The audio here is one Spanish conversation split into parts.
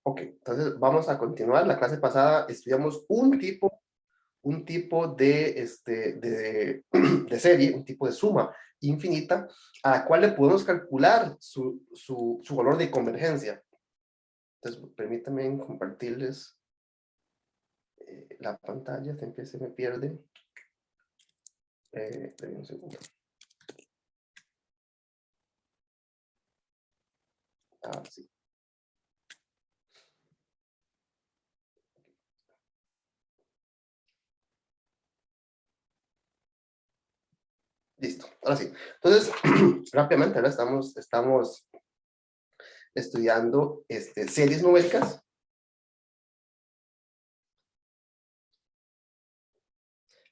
Ok, entonces vamos a continuar. La clase pasada estudiamos un tipo de serie, un tipo de suma infinita, a la cual le podemos calcular su valor de convergencia. Entonces, permítanme compartirles la pantalla, siempre se me pierde. Un segundo. Ah, sí. Listo, ahora sí. Entonces, rápidamente, ahora estamos estudiando series numéricas.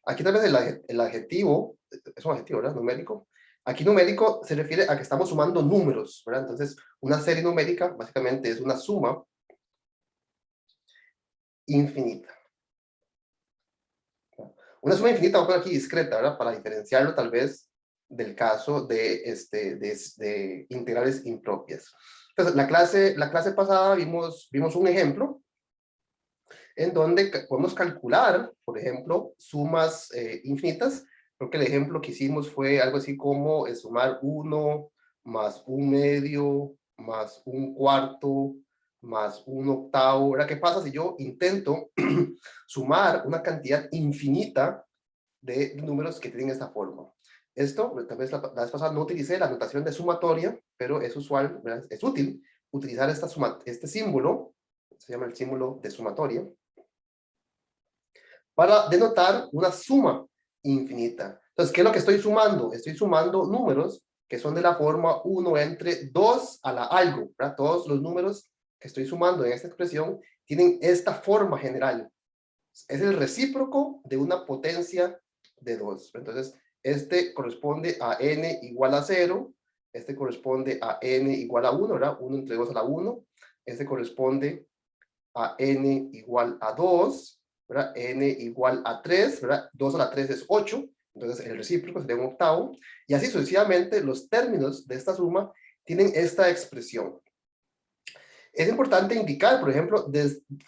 Aquí tal vez el adjetivo, es un adjetivo, ¿verdad? Numérico. Aquí numérico se refiere a que estamos sumando números, ¿verdad? Entonces, una serie numérica básicamente es una suma infinita. Una suma infinita, voy a poner aquí discreta, ¿verdad? Para diferenciarlo tal vez del caso de integrales impropias. Entonces, la clase pasada vimos un ejemplo en donde podemos calcular, por ejemplo, sumas infinitas. Creo que el ejemplo que hicimos fue algo así como sumar 1 más 1/2 más 1/4 más 1/8. ¿Verdad? ¿Qué pasa si yo intento sumar una cantidad infinita de números que tienen esta forma? Esto, tal vez la vez pasada no utilicé la notación de sumatoria, pero es usual, ¿verdad? Es útil utilizar este símbolo, se llama el símbolo de sumatoria, para denotar una suma infinita. Entonces, ¿qué es lo que estoy sumando? Estoy sumando números que son de la forma 1 entre 2 a la algo, ¿verdad? Todos los números que estoy sumando en esta expresión tienen esta forma general. Es el recíproco de una potencia de 2. Entonces, este corresponde a n igual a 0, este corresponde a n igual a 1, ¿verdad? 1 entre 2 a la 1, este corresponde a n igual a 2, ¿verdad? N igual a 3, ¿verdad? 2 a la 3 es 8, entonces el recíproco sería un octavo, y así sucesivamente los términos de esta suma tienen esta expresión. Es importante indicar, por ejemplo,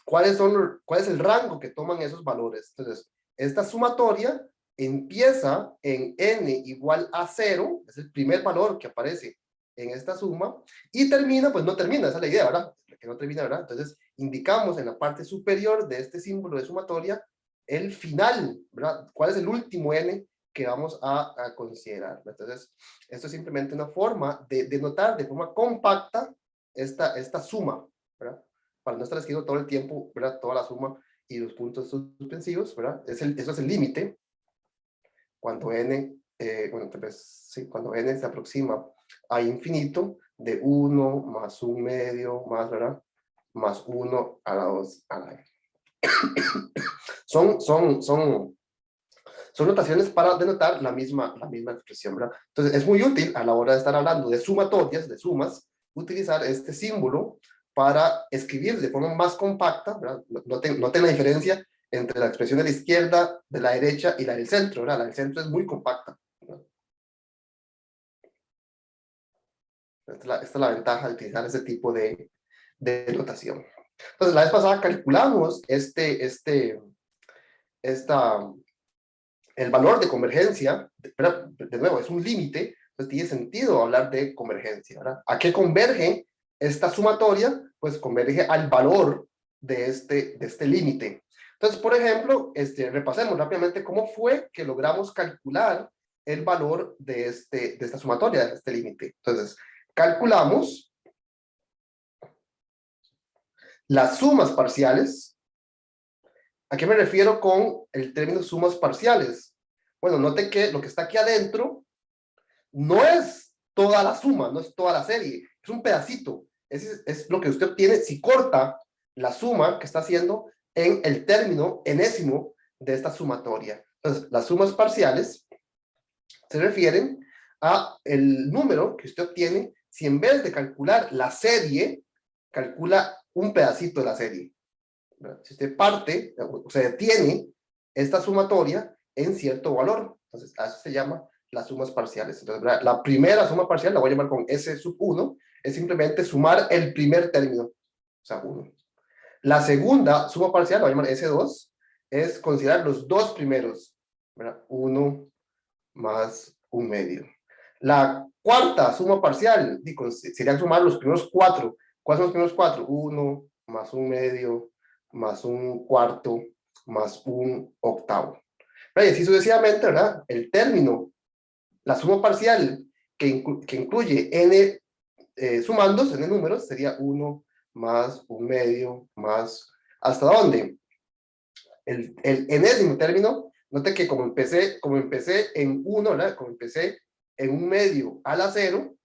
cuál es el rango que toman esos valores. Entonces, esta sumatoria empieza en n igual a 0, es el primer valor que aparece en esta suma, y termina, pues no termina, esa es la idea, ¿verdad? Que no termina, ¿verdad? Entonces, indicamos en la parte superior de este símbolo de sumatoria el final, ¿verdad? ¿Cuál es el último n que vamos a considerar? Entonces, esto es simplemente una forma de denotar de forma compacta esta suma, ¿verdad? Para no estar escribiendo todo el tiempo, ¿verdad? Toda la suma y los puntos suspensivos, ¿verdad? Eso es el límite cuando n, bueno, tal vez, sí, cuando n se aproxima a infinito, de 1 más 1/2 más, ¿verdad? Más 1 a la 2 a la n. Son notaciones para denotar la misma expresión, ¿verdad? Entonces, es muy útil a la hora de estar hablando de sumatorias, de sumas, utilizar este símbolo para escribir de forma más compacta, ¿verdad? Noten la diferencia entre la expresión de la izquierda, de la derecha y la del centro, ¿verdad? La del centro es muy compacta, ¿verdad? Esta es la ventaja de utilizar ese tipo de notación. Entonces, la vez pasada calculamos el valor de convergencia, de nuevo, es un límite, entonces tiene sentido hablar de convergencia, ¿verdad? ¿A qué converge esta sumatoria? Pues converge al valor de este límite. Entonces, por ejemplo, repasemos rápidamente cómo fue que logramos calcular el valor de esta sumatoria, de este límite. Entonces, calculamos las sumas parciales. ¿A qué me refiero con el término sumas parciales? Bueno, note que lo que está aquí adentro no es toda la suma, no es toda la serie, es un pedacito. Es lo que usted obtiene si corta la suma que está haciendo en el término enésimo de esta sumatoria. Entonces, las sumas parciales se refieren a el número que usted obtiene si en vez de calcular la serie, calcula un pedacito de la serie. Si usted parte, o se detiene esta sumatoria en cierto valor, entonces a eso se llama las sumas parciales. Entonces, la primera suma parcial la voy a llamar con S sub 1, es simplemente sumar el primer término, o sea, 1. La segunda suma parcial, la voy a llamar S2, es considerar los dos primeros, ¿verdad? 1 más 1/2. La cuarta suma parcial, sería sumar los primeros 4. ¿Cuáles son los primeros 4? 1 más 1/2 más 1/4 más 1/8. Y así sucesivamente, ¿verdad? El término, la suma parcial que incluye n sumandos, n números, sería 1 más 1/2 más... ¿Hasta dónde? El enésimo término, note que como empecé en 1, ¿verdad? Como empecé en 1/2 a la 0,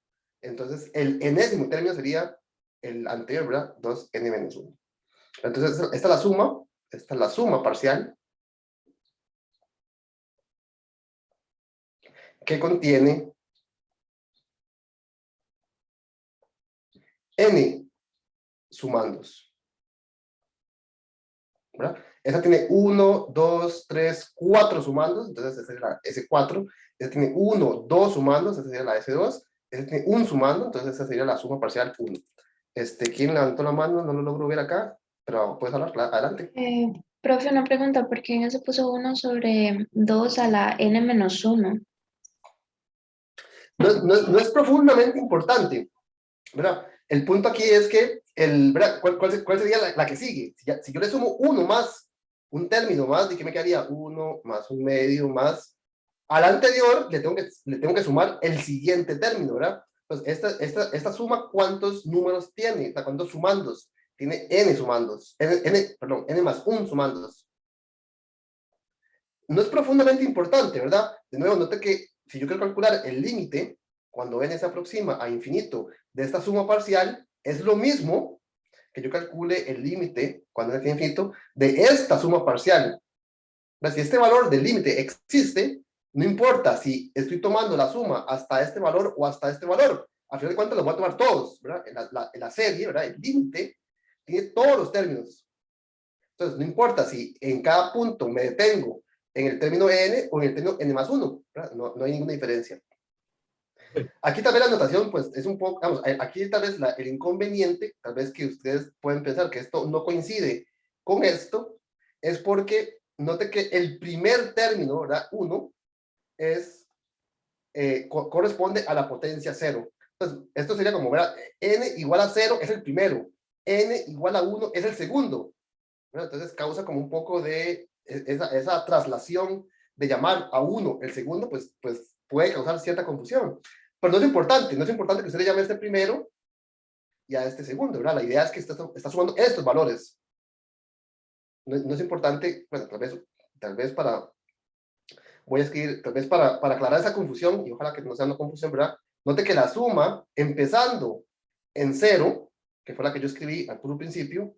entonces el enésimo término sería el anterior, ¿verdad? 2n menos 1. Entonces esta es la suma parcial que contiene n sumandos, ¿verdad? Esa tiene 1, 2, 3, 4 sumandos, entonces esa es la S4. Esa tiene 1, 2 sumandos, esa sería la S2. Esa tiene un sumando, entonces esa sería la suma parcial 1. ¿Quién levantó la mano? No lo logro ver acá, pero puedes hablar, adelante. Profe, una pregunta, ¿por qué en ese puso uno sobre 2 a la n menos 1? No es profundamente importante, ¿verdad? El punto aquí es que, ¿verdad? ¿Cuál sería la que sigue? Si yo le sumo uno más, un término más, ¿de qué me quedaría? 1 más 1/2 más... Al anterior le tengo que sumar el siguiente término, ¿verdad? Entonces, esta suma, ¿cuántos números tiene? ¿Cuántos sumandos? Tiene n sumandos. Perdón, n más 1 sumandos. No es profundamente importante, ¿verdad? De nuevo, note que si yo quiero calcular el límite, cuando n se aproxima a infinito de esta suma parcial, es lo mismo que yo calcule el límite, cuando n tiene infinito, de esta suma parcial. Si este valor del límite existe, no importa si estoy tomando la suma hasta este valor o hasta este valor. Al final de cuentas, los voy a tomar todos, ¿verdad? En la serie, ¿verdad? El límite tiene todos los términos. Entonces, no importa si en cada punto me detengo en el término n o en el término n más 1, ¿verdad? No hay ninguna diferencia. Aquí tal vez la notación, pues, es un poco, vamos, aquí tal vez el inconveniente, tal vez que ustedes pueden pensar que esto no coincide con esto, es porque note que el primer término, ¿verdad? 1, es, corresponde a la potencia 0. Entonces, esto sería como, ¿verdad? N igual a 0 es el primero, n igual a 1 es el segundo, ¿verdad? Entonces causa como un poco de esa traslación de llamar a 1 el segundo, pues puede causar cierta confusión. Pero no es importante que usted le llame a este primero y a este segundo, ¿verdad? La idea es que está sumando estos valores. No es importante, bueno, tal vez voy a escribir, tal vez para aclarar esa confusión, y ojalá que no sea una confusión, ¿verdad? Note que la suma, empezando en 0, que fue la que yo escribí al puro principio,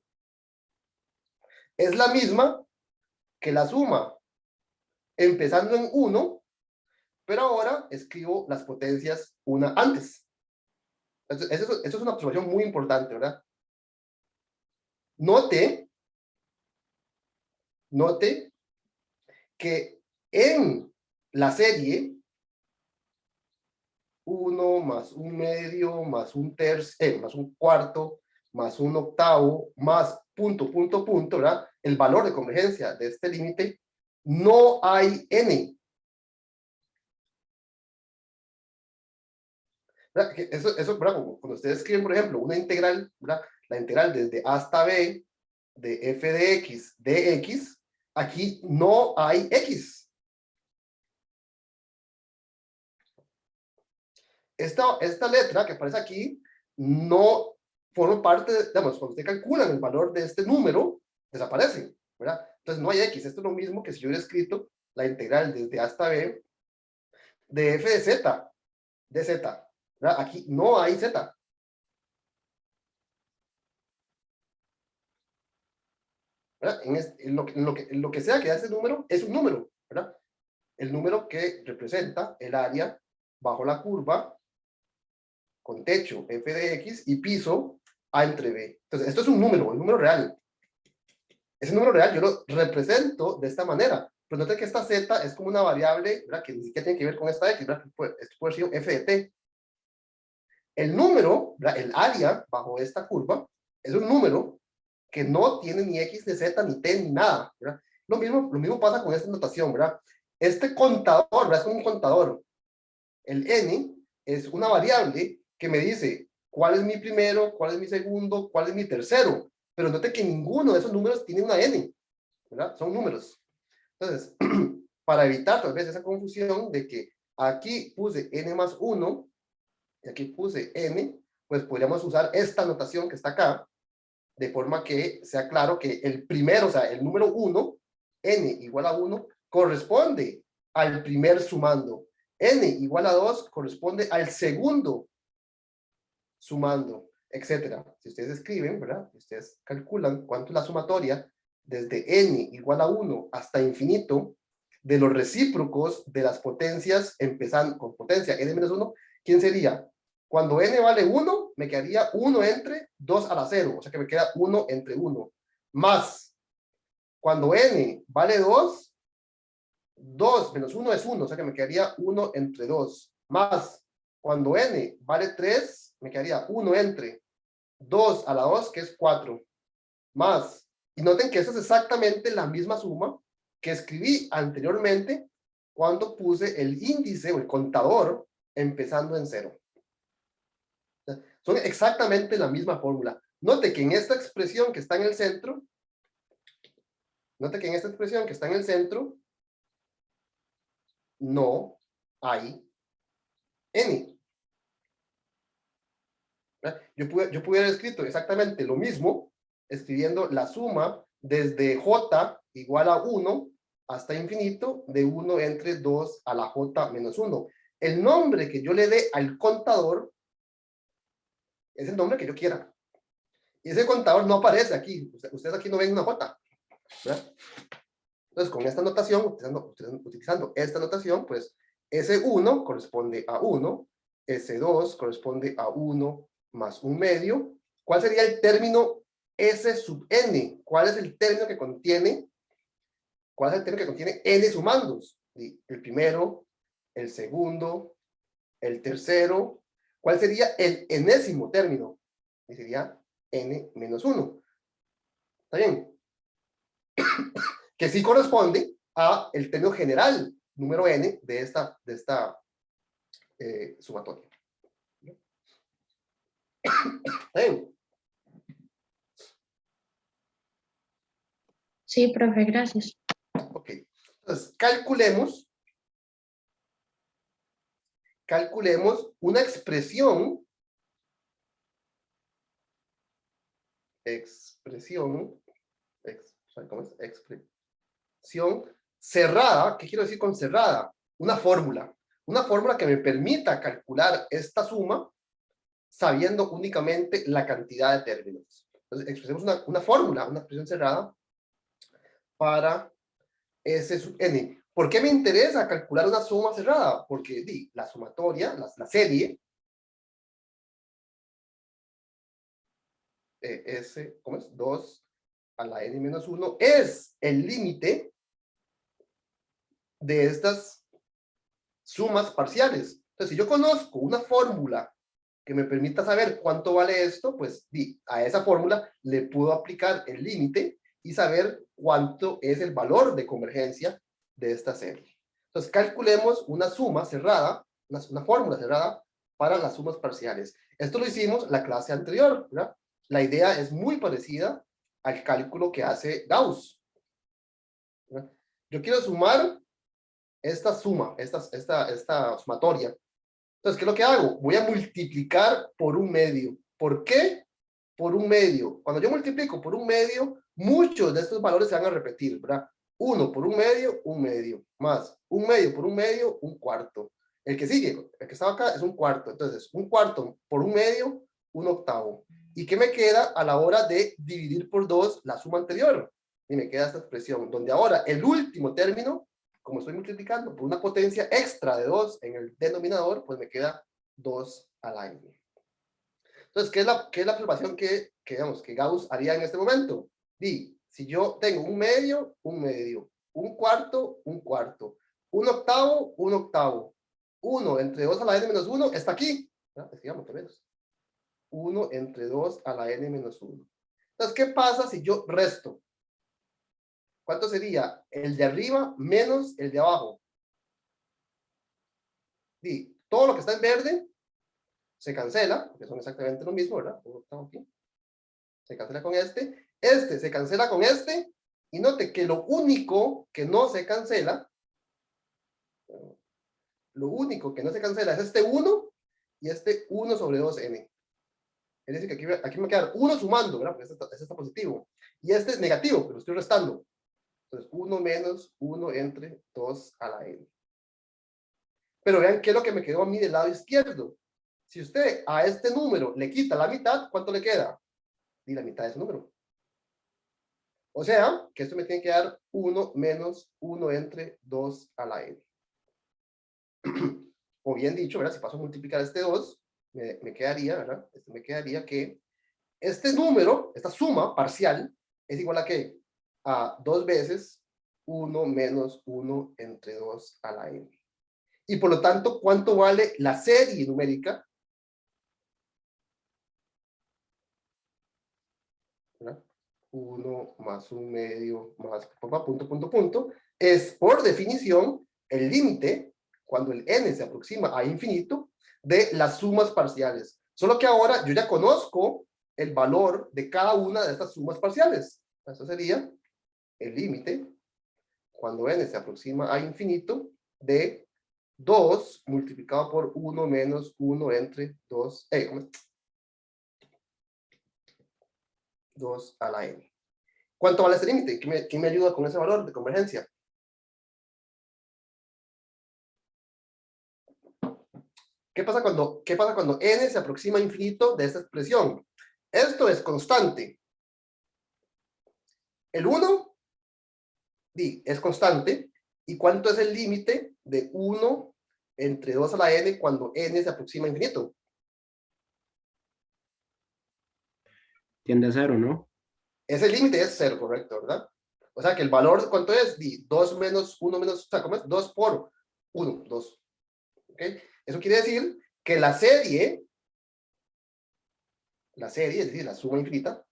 es la misma que la suma empezando en 1, pero ahora escribo las potencias una antes. Eso es una observación muy importante, ¿verdad? Note que en la serie 1 más 1/2 más 1/3, más 1/4 más 1/8 más punto, punto, punto, ¿verdad? El valor de convergencia de este límite, no hay n. ¿Verdad? Eso, ¿verdad? Cuando ustedes escriben, por ejemplo, una integral, ¿verdad? La integral desde A hasta B de f de x de x, aquí no hay x. Esta letra que aparece aquí no forma parte, digamos, cuando usted calcula el valor de este número, desaparece, ¿verdad? Entonces no hay x. Esto es lo mismo que si yo hubiera escrito la integral desde A hasta B de f de z, ¿verdad? Aquí no hay z. ¿Verdad? En lo que sea que da ese número, es un número, ¿verdad? El número que representa el área bajo la curva con techo f de x y piso a entre b. Entonces, esto es un número real. Ese número real yo lo represento de esta manera. Pero note que esta z es como una variable, ¿verdad? Que ni siquiera tiene que ver con esta x, ¿verdad? Esto puede ser f de t. El número, ¿verdad? El área bajo esta curva, es un número que no tiene ni X, ni Z, ni T, ni nada, ¿verdad? Lo mismo pasa con esta notación, ¿verdad? Este contador, ¿verdad? Es como un contador. El N es una variable que me dice cuál es mi primero, cuál es mi segundo, cuál es mi tercero. Pero note que ninguno de esos números tiene una N, ¿verdad? Son números. Entonces, para evitar tal vez esa confusión de que aquí puse N más 1 y aquí puse N, pues podríamos usar esta notación que está acá, de forma que sea claro que el primero, o sea, el número 1, N igual a 1, corresponde al primer sumando. N igual a 2 corresponde al segundo sumando, etcétera. Si ustedes escriben, ¿verdad? Si ustedes calculan cuánto es la sumatoria desde N igual a 1 hasta infinito de los recíprocos de las potencias empezando con potencia N menos 1, ¿quién sería? Cuando N vale 1, me quedaría 1 entre 2 a la 0, o sea que me queda 1 entre 1, más cuando N vale 2, 2 menos 1 es 1, o sea que me quedaría 1 entre 2, más cuando N vale 3, me quedaría 1 entre 2 a la 2, que es 4, más, y noten que esta es exactamente la misma suma que escribí anteriormente cuando puse el índice o el contador empezando en 0. Son exactamente la misma fórmula. Note que en esta expresión que está en el centro, no hay N. Yo pude haber escrito exactamente lo mismo, escribiendo la suma desde J igual a 1 hasta infinito de 1 entre 2 a la J menos 1. El nombre que yo le dé al contador es el nombre que yo quiera. Y ese contador no aparece aquí. Ustedes aquí no ven una J, ¿verdad? Entonces, con esta notación, utilizando esta notación, pues S1 corresponde a 1, S2 corresponde a 1 más 1 medio. ¿Cuál sería el término S sub n? ¿Cuál es el término que contiene? ¿Cuál es el término que contiene n sumandos? El primero, el segundo, el tercero. ¿Cuál sería el enésimo término? Y sería n menos 1. ¿Está bien? Que sí corresponde a el término general número n de esta sumatoria. ¿Bien? Sí, profe, gracias. Ok. Entonces, calculemos una expresión ¿cómo es? Expresión cerrada. ¿Qué quiero decir con cerrada? Una fórmula que me permita calcular esta suma sabiendo únicamente la cantidad de términos. Entonces, expresemos una fórmula, una expresión cerrada para S sub n. ¿Por qué me interesa calcular una suma cerrada? Porque la sumatoria, la serie, S, ¿cómo es? 2 a la n menos 1, es el límite de estas sumas parciales. Entonces, si yo conozco una fórmula que me permita saber cuánto vale esto, pues a esa fórmula le puedo aplicar el límite y saber cuánto es el valor de convergencia de esta serie. Entonces, calculemos una suma cerrada, una fórmula cerrada para las sumas parciales. Esto lo hicimos la clase anterior, ¿verdad? La idea es muy parecida al cálculo que hace Gauss, ¿verdad? Yo quiero sumar esta suma, esta sumatoria. Entonces, ¿qué es lo que hago? Voy a multiplicar por un medio. ¿Por qué? Por un medio. Cuando yo multiplico por un medio, muchos de estos valores se van a repetir, ¿verdad? 1 por un medio, más un medio por un medio, un cuarto. El que sigue, el que estaba acá, es un cuarto. Entonces, un cuarto por un medio, un octavo. ¿Y qué me queda a la hora de dividir por 2 la suma anterior? Y me queda esta expresión, donde ahora el último término, como estoy multiplicando por una potencia extra de 2 en el denominador, pues me queda 2 a la n. Entonces, ¿qué es la observación digamos, que Gauss haría en este momento? Si yo tengo un medio, un cuarto, un octavo, 1 entre 2 a la n menos 1 está aquí. ¿No? Escribamos, 1 entre 2 a la n menos 1. Entonces, ¿qué pasa si yo resto? ¿Cuánto sería el de arriba menos el de abajo? Y todo lo que está en verde se cancela, porque son exactamente lo mismo, ¿verdad? Se cancela con este se cancela con este, y note que lo único que no se cancela, es este 1 y este 1 sobre 2n. Es decir, que aquí me va a quedar 1 sumando, ¿verdad? Porque este está positivo. Y este es negativo, pero lo estoy restando. Entonces, 1 menos 1 entre 2 a la n. Pero vean qué es lo que me quedó a mí del lado izquierdo. Si usted a este número le quita la mitad, ¿cuánto le queda? Y la mitad de ese número. O sea, que esto me tiene que dar 1 menos 1 entre 2 a la n. O bien dicho, ¿verdad? Si paso a multiplicar este 2, me quedaría, ¿verdad? Me quedaría que este número, esta suma parcial, es igual a ¿qué? A 2 veces 1 menos 1 entre 2 a la n. Y por lo tanto, ¿cuánto vale la serie numérica? ¿Verdad? 1 más 1 medio más punto, es por definición el límite, cuando el n se aproxima a infinito, de las sumas parciales. Solo que ahora yo ya conozco el valor de cada una de estas sumas parciales. Eso sería el límite, cuando n se aproxima a infinito, de 2 multiplicado por 1 menos 1 entre 2, 2 a la n. ¿Cuánto vale ese límite? ¿Quién me ayuda con ese valor de convergencia? ¿Qué pasa cuando n se aproxima a infinito de esta expresión? Esto es constante. El 1 es constante. ¿Y cuánto es el límite de 1 entre 2 a la n cuando n se aproxima a infinito? Tiende a cero, ¿no? Ese límite es 0, correcto, ¿verdad? O sea que el valor, ¿cuánto es? 2 menos 1 menos, o sea, ¿cómo es? 2 por 1, 2. ¿Ok? Eso quiere decir que la serie, es decir, la suma infinita,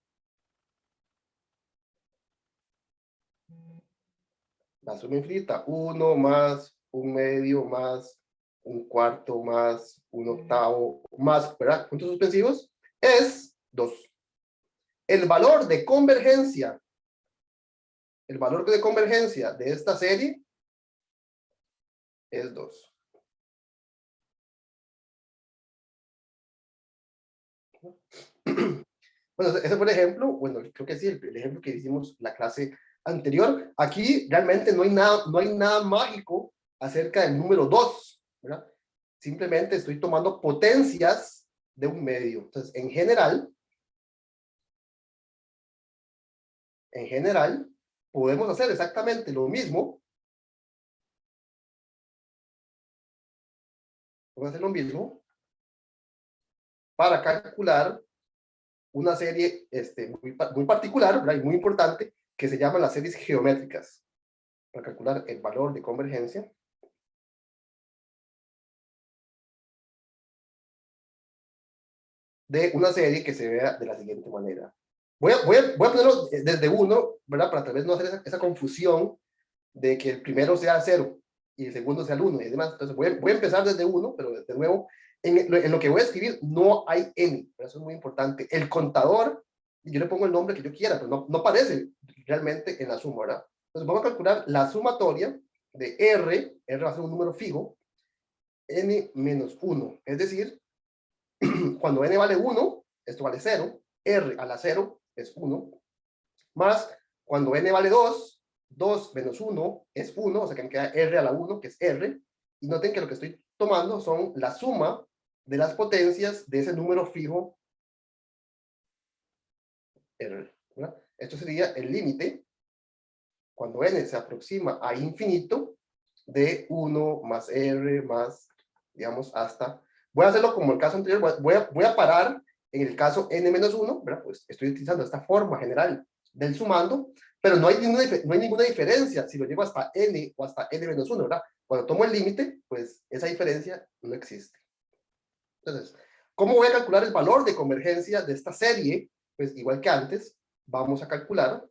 la suma infinita, 1 más 1 medio más 1 cuarto más 1 octavo más, ¿verdad? Puntos suspensivos, es 2. El valor de convergencia de esta serie es 2. Bueno, ese fue el ejemplo, bueno, creo que sí, el ejemplo que hicimos la clase anterior. Aquí realmente no hay nada mágico acerca del número 2, ¿verdad? Simplemente estoy tomando potencias de un medio. Entonces, en general, podemos hacer exactamente lo mismo. Podemos hacer lo mismo para calcular una serie muy particular, ¿verdad? Y muy importante, que se llama las series geométricas, para calcular el valor de convergencia de una serie que se vea de la siguiente manera. Voy a ponerlo desde 1, ¿verdad? Para tal vez no hacer esa confusión de que el primero sea 0 y el segundo sea el 1 y demás. Entonces voy a empezar desde 1, pero de nuevo, en lo que voy a escribir no hay n, eso es muy importante. El contador, yo le pongo el nombre que yo quiera, pero no aparece realmente en la suma, ¿verdad? Entonces vamos a calcular la sumatoria de r va a ser un número fijo, n menos 1, es decir, cuando n vale 1, esto vale 0, r a la 0 es 1, más cuando n vale 2, 2 menos 1 es 1, o sea que me queda r a la 1, que es r, y noten que lo que estoy tomando son la suma de las potencias de ese número fijo r, ¿verdad? Esto sería el límite, cuando n se aproxima a infinito, de 1 más r más, digamos, hasta... Voy a hacerlo como el caso anterior, voy a parar en el caso n menos 1, ¿verdad? Pues estoy utilizando esta forma general del sumando, pero no hay ninguna diferencia si lo llevo hasta n o hasta n menos 1, ¿verdad? Cuando tomo el límite, pues esa diferencia no existe. Entonces, ¿cómo voy a calcular el valor de convergencia de esta serie? Pues igual que antes, vamos a calcular,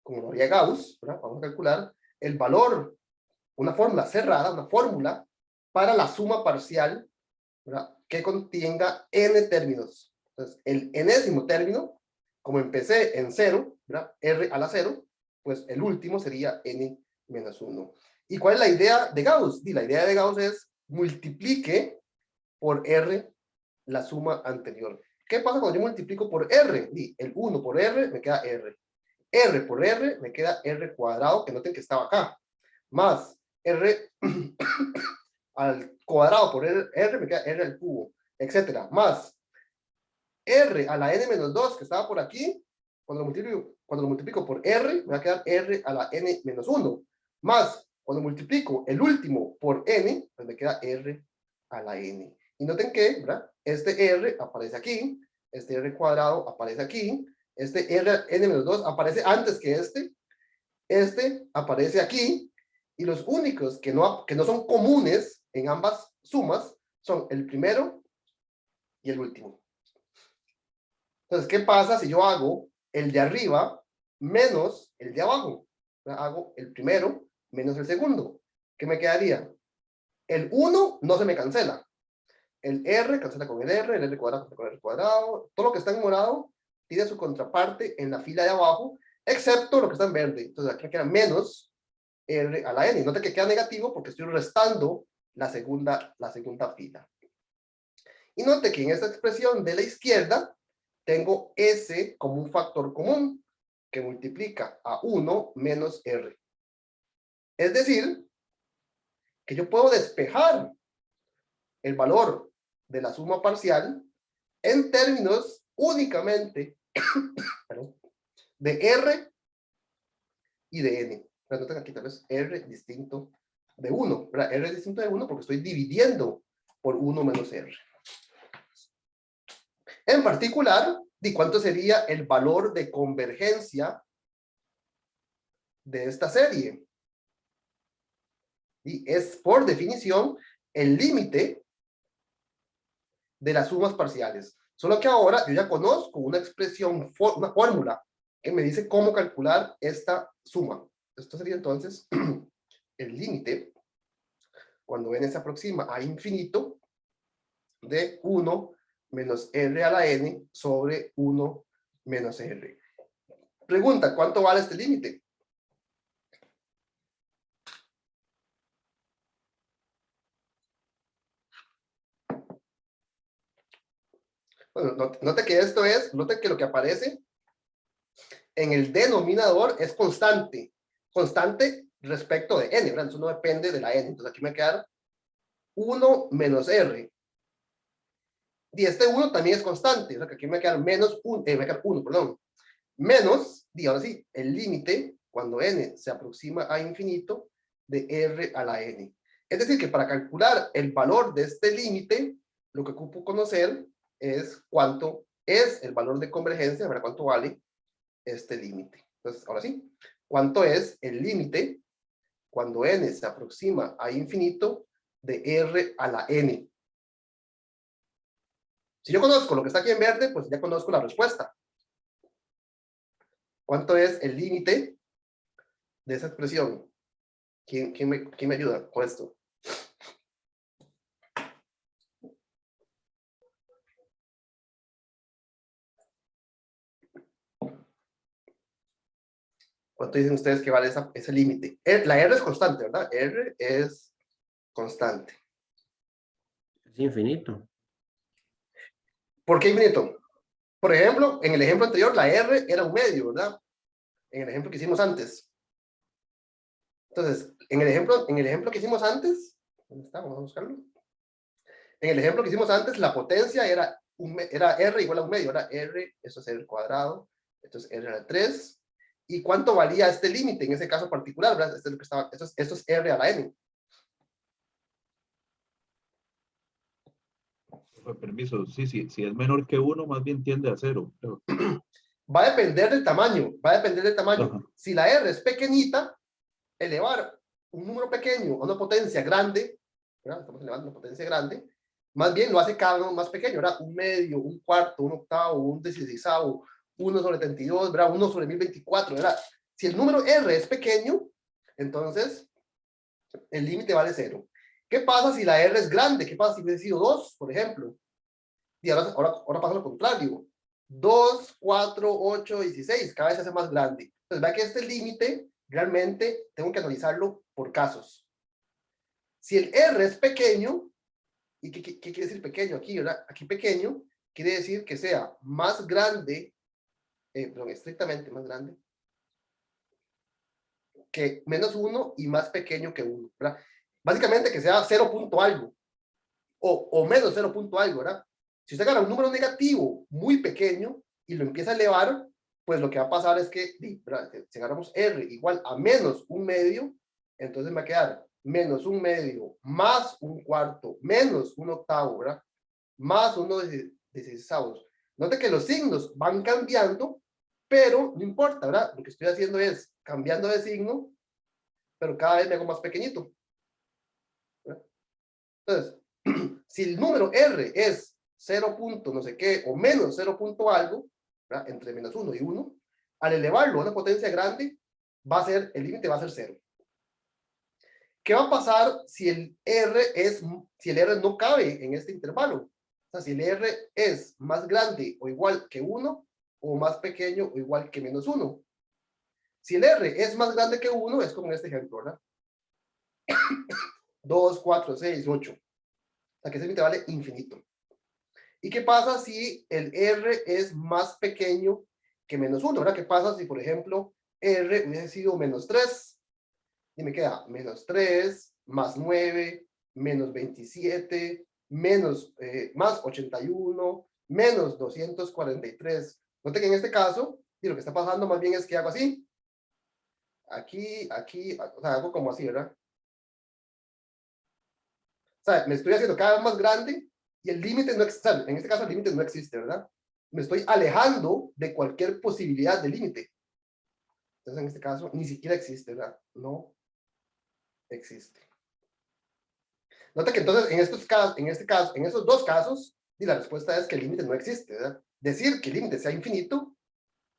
como lo haría Gauss, ¿verdad? Vamos a calcular el valor, una fórmula cerrada, una fórmula para la suma parcial, ¿verdad? Que contenga n términos. Entonces, el enésimo término, como empecé en 0, ¿verdad? R a la 0, pues el último sería n menos 1. ¿Y cuál es la idea de Gauss? Y la idea de Gauss es multiplique por R la suma anterior. ¿Qué pasa cuando yo multiplico por R? El 1 por R me queda R. R por R me queda R cuadrado, que noten que estaba acá. Más R al cuadrado por R me queda R al cubo, etcétera. Más R a la n menos 2, que estaba por aquí, cuando lo multiplico por R, me va a quedar R a la n menos 1. Más, cuando multiplico el último por n, pues me queda R a la n. Y noten que, ¿verdad? Este R aparece aquí, este R cuadrado aparece aquí, este R n menos 2 aparece antes que este aparece aquí, y los únicos que no son comunes en ambas sumas son el primero y el último. Entonces, ¿qué pasa si yo hago el de arriba menos el de abajo? Hago el primero menos el segundo. ¿Qué me quedaría? El 1 no se me cancela. El R cancela con el R cuadrado cancela con el R cuadrado. Todo lo que está en morado tiene su contraparte en la fila de abajo, excepto lo que está en verde. Entonces, aquí me queda menos R a la N. Nota que queda negativo porque estoy restando la segunda fila. Y note que en esta expresión de la izquierda tengo S como un factor común que multiplica a 1 menos R. Es decir, que yo puedo despejar el valor de la suma parcial en términos únicamente de R y de N. Pero noten aquí tal vez R distinto de 1. ¿Verdad? R es distinto de 1 porque estoy dividiendo por 1 menos R. En particular, ¿de cuánto sería el valor de convergencia de esta serie? Y es, por definición, el límite de las sumas parciales. Solo que ahora yo ya conozco una expresión, una fórmula, que me dice cómo calcular esta suma. Esto sería entonces el límite, cuando n se aproxima a infinito, de 1 menos R a la N sobre 1 menos R. Pregunta, ¿cuánto vale este límite? Bueno, note que note que lo que aparece en el denominador es constante respecto de n, ¿verdad? Eso no depende de la n. Entonces aquí me va a quedar 1 menos R. Y este 1 también es constante, o sea que aquí me va a quedar menos 1, me va a quedar 1, perdón. Menos, y ahora sí, el límite, cuando n se aproxima a infinito, de R a la n. Es decir, que para calcular el valor de este límite, lo que ocupo conocer es cuánto es el valor de convergencia, ¿verdad? Cuánto vale este límite. Entonces, ahora sí, ¿cuánto es el límite cuando n se aproxima a infinito de R a la n? Si yo conozco lo que está aquí en verde, pues ya conozco la respuesta. ¿Cuánto es el límite de esa expresión? ¿Quién me ayuda con esto? ¿Cuánto dicen ustedes que vale ese límite? La R es constante, ¿verdad? R es constante. Es infinito. ¿Por qué infinito? Por ejemplo, en el ejemplo anterior, la R era un medio, ¿verdad? En el ejemplo que hicimos antes. Entonces, en el ejemplo que hicimos antes, ¿dónde está? Vamos a buscarlo. En el ejemplo que hicimos antes, la potencia era R igual a un medio, era R, eso es R al cuadrado, entonces R era 3. ¿Y cuánto valía este límite en ese caso particular? ¿Verdad? Esto es R a la N. Permiso, sí, si es menor que 1, más bien tiende a 0. Va a depender del tamaño, Ajá. Si la R es pequeñita, elevar un número pequeño a una potencia grande, ¿verdad? Estamos elevando una potencia grande, más bien lo hace cada uno más pequeño, ¿verdad? Un medio, un cuarto, un octavo, un dieciseisavo, 1 sobre 32, ¿verdad? 1 sobre 1024, ¿verdad? Si el número R es pequeño, entonces el límite vale 0. ¿Qué pasa si la R es grande? ¿Qué pasa si hubiese sido 2, por ejemplo? Y ahora pasa lo contrario. 2, 4, 8, 16, cada vez se hace más grande. Entonces, vea que este límite realmente tengo que analizarlo por casos. Si el R es pequeño, ¿y qué quiere decir pequeño aquí, verdad? Aquí pequeño quiere decir que sea más grande, perdón, estrictamente más grande, que menos 1 y más pequeño que 1, ¿verdad? Básicamente que sea 0 punto algo, o menos 0 punto algo, ¿verdad? Si usted gana un número negativo muy pequeño y lo empieza a elevar, pues lo que va a pasar es que, ¿verdad? Si agarramos R igual a menos un medio, entonces me va a quedar menos un medio, más un cuarto, menos un octavo, ¿verdad? Más uno de 16avos. Note que los signos van cambiando, pero no importa, ¿verdad? Lo que estoy haciendo es cambiando de signo, pero cada vez me hago más pequeñito, ¿verdad? Entonces, si el número R es 0 punto no sé qué, o menos 0 punto algo, ¿verdad? Entre menos 1 y 1, al elevarlo a una potencia grande, el límite va a ser 0. ¿Qué va a pasar si el R no cabe en este intervalo? O sea, si el R es más grande o igual que 1, o más pequeño o igual que menos 1. Si el R es más grande que 1, es como en este ejemplo, ¿verdad? 2, 4, 6, 8. O sea, que ese límite vale infinito. ¿Y qué pasa si el R es más pequeño que menos 1? ¿Verdad? ¿Qué pasa si, por ejemplo, R hubiese sido menos 3? Y me queda menos 3, más 9, menos 27, más 81, menos 243. Note que en este caso, y lo que está pasando más bien es que hago así. Aquí, o sea, hago como así, ¿verdad? O sea, me estoy haciendo cada vez más grande y el límite no existe. En este caso, el límite no existe, ¿verdad? Me estoy alejando de cualquier posibilidad de límite. Entonces, en este caso, ni siquiera existe, ¿verdad? No existe. Nota que entonces, en esos dos casos, y la respuesta es que el límite no existe, ¿verdad? Decir que el límite sea infinito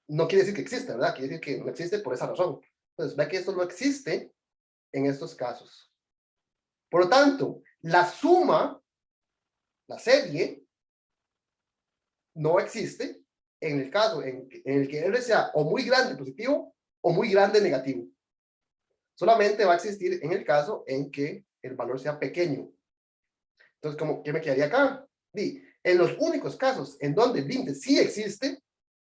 no quiere decir que existe, ¿verdad? Quiere decir que no existe por esa razón. Entonces, ve que esto no existe en estos casos. Por lo tanto, la suma, la serie, no existe en el caso en el que R sea o muy grande positivo o muy grande negativo. Solamente va a existir en el caso en que el valor sea pequeño. Entonces, ¿qué me quedaría acá? En los únicos casos en donde el límite sí existe,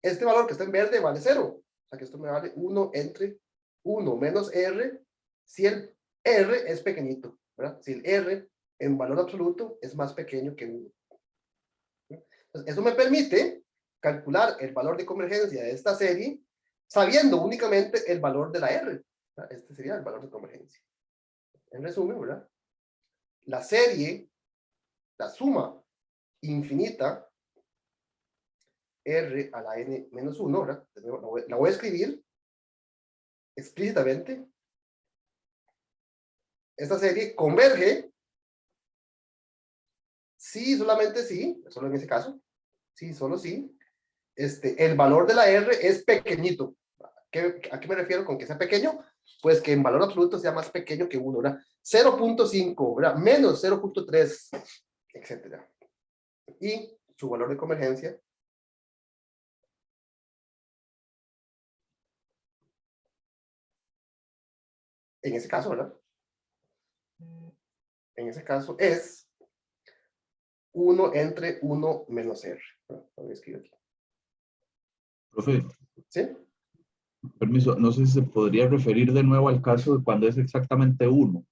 este valor que está en verde vale 0. O sea que esto me vale 1 entre 1 menos R si el R es pequeñito, ¿verdad? Si el R en valor absoluto es más pequeño que 1. Entonces, eso me permite calcular el valor de convergencia de esta serie sabiendo únicamente el valor de la R. Este sería el valor de convergencia. En resumen, ¿verdad? La serie, la suma infinita R a la n menos 1, ¿verdad? La voy a escribir explícitamente. Esta serie converge sí, solamente sí, solo en ese caso, sí, solo sí, el valor de la R es pequeñito. ¿A qué me refiero con que sea pequeño? Pues que en valor absoluto sea más pequeño que 1, ¿verdad? 0.5, ¿verdad? Menos 0.3, etcétera. Y su valor de convergencia en ese caso, ¿verdad? En ese caso es 1 entre 1 menos R. Lo voy a escribir aquí. Profe, ¿Sí? permiso, no sé si se podría referir de nuevo al caso de cuando es exactamente 1.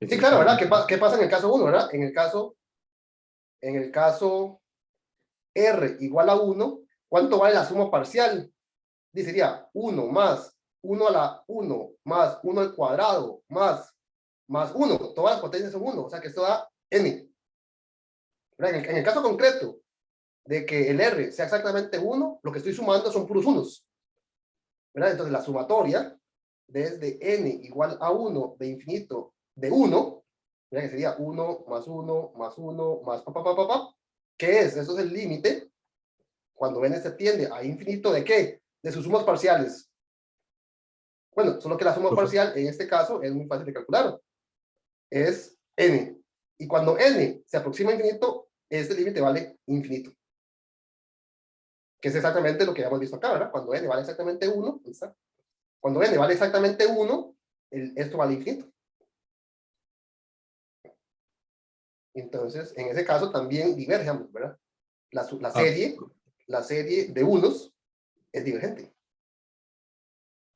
Sí, claro, ¿verdad? ¿Qué pasa en el caso 1, verdad? En el caso R igual a 1, ¿cuánto vale la suma parcial? Sería 1 más 1 a la 1 más 1 al cuadrado más 1. Todas las potencias son 1, o sea que esto da n. En el caso concreto de que el R sea exactamente 1, lo que estoy sumando son puros unos. ¿Verdad? Entonces la sumatoria desde n igual a 1 de infinito de 1 Mira que sería 1 más 1 más 1 más pa. ¿Qué es? Eso es el límite cuando n se tiende a infinito, ¿de qué? De sus sumas parciales. Bueno, solo que la suma Profe, parcial en este caso es muy fácil de calcular. Es n. Y cuando n se aproxima a infinito, este límite vale infinito. Que es exactamente lo que ya hemos visto acá, ¿verdad? Cuando n vale exactamente 1, cuando n vale exactamente 1, esto vale infinito. Entonces, en ese caso también divergen, ¿verdad? La serie de unos es divergente.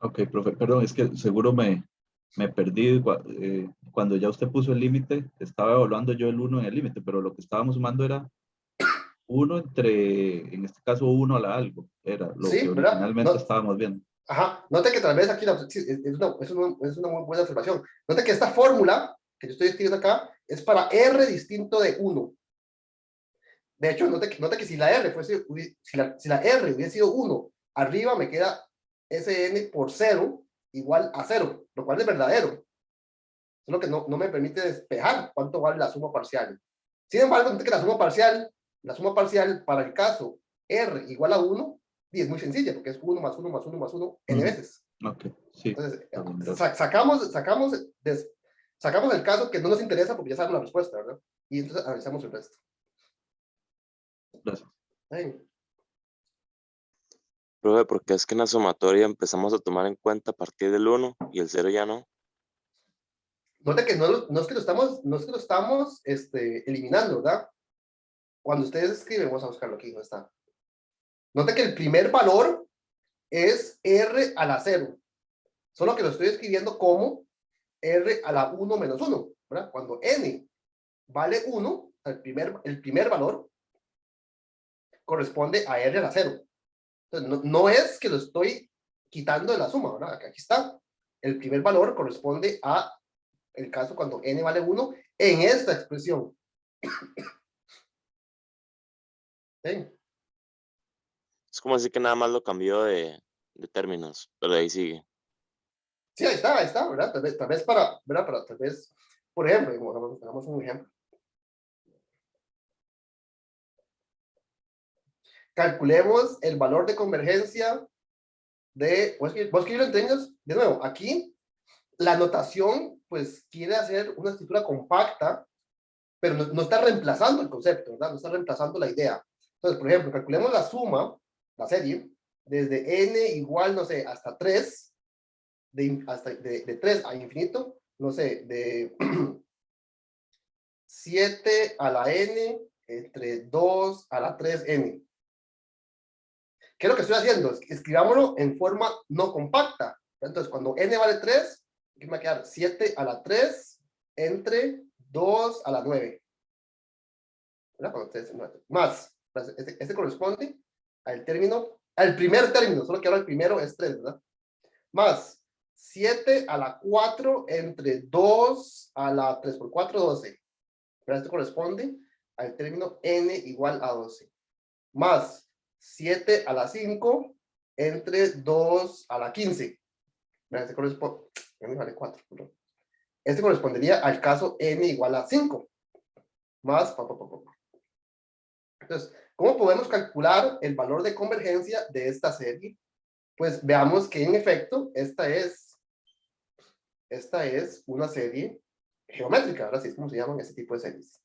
ok, profe, perdón, es que seguro me perdí cuando ya usted puso el límite, estaba evaluando yo el 1 en el límite, pero lo que estábamos sumando era 1 entre, en este caso 1 a la algo, era lo Sí, que ¿verdad? originalmente No, estábamos viendo. ajá, note que tal vez aquí sí, es una muy buena observación. Note que esta fórmula que yo estoy escribiendo acá es para R distinto de 1. De hecho, note que si la R fuese, si la R hubiese sido 1, arriba me queda Sn por 0 igual a 0, lo cual es verdadero. Solo que no me permite despejar cuánto vale la suma parcial. Sin embargo, note que la suma parcial para el caso R igual a 1, y es muy sencilla, porque es 1 más 1 más 1 más 1 n veces. Ok, sí. Entonces, Está bien, gracias. sacamos el caso que no nos interesa porque ya sabemos la respuesta, ¿verdad? Y entonces analizamos el resto. Gracias. Ay. Profe, porque es que en la sumatoria empezamos a tomar en cuenta a partir del 1 y el 0 ya no. Note que no es que lo estamos eliminando, ¿verdad? Cuando ustedes escriben, vamos a buscarlo aquí, ¿no está? Note que el primer valor es R a la 0, solo que lo estoy escribiendo como R a la 1 menos 1, ¿verdad? Cuando n vale 1, el primer valor corresponde a R a la 0. Entonces, no es que lo estoy quitando de la suma, ¿verdad? Aquí está. El primer valor corresponde a el caso cuando n vale 1 en esta expresión. ¿Sí? Es como decir que nada más lo cambió de términos, pero ahí sigue. Sí, ahí está, ¿verdad? Tal vez para, ¿verdad? Tal vez, por ejemplo, hagamos un ejemplo. Calculemos el valor de convergencia de, voy a escribirlo en términos, de nuevo, aquí la notación, pues, quiere hacer una escritura compacta, pero no está reemplazando el concepto, ¿verdad? No está reemplazando la idea. Entonces, por ejemplo, calculemos la suma, la serie, desde n igual, no sé, hasta 3, de 3 a infinito, no sé, de 7 a la n entre 2 a la 3n. ¿Qué es lo que estoy haciendo? Escribámoslo en forma no compacta. Entonces, cuando n vale 3, aquí me va a quedar 7 a la 3 entre 2 a la 9. Más, este corresponde al primer término, solo que ahora el primero es 3, ¿verdad? Más 7 a la 4 entre 2 a la 3 por 4, 12. Pero esto corresponde al término n igual a 12. Más 7 a la 5 entre 2 a la 15. Este corresponde, n vale 4, perdón. Este correspondería al caso n igual a 5. Más, Entonces, ¿cómo podemos calcular el valor de convergencia de esta serie? Pues veamos que en efecto, esta es una serie geométrica, ahora sí es como se llaman ese tipo de series.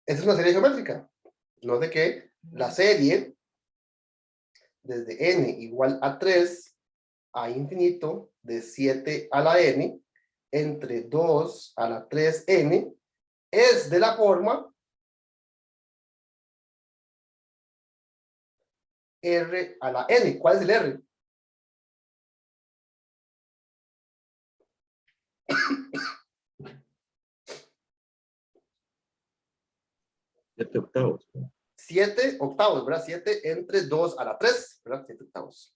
Esta es una serie geométrica. Note que la serie desde n igual a 3 a infinito, de 7 a la n, entre 2 a la 3n, es de la forma r a la n. ¿Cuál es el r? Siete octavos. 7 octavos, ¿verdad? 7 entre 2 a la 3, ¿verdad? 7 octavos.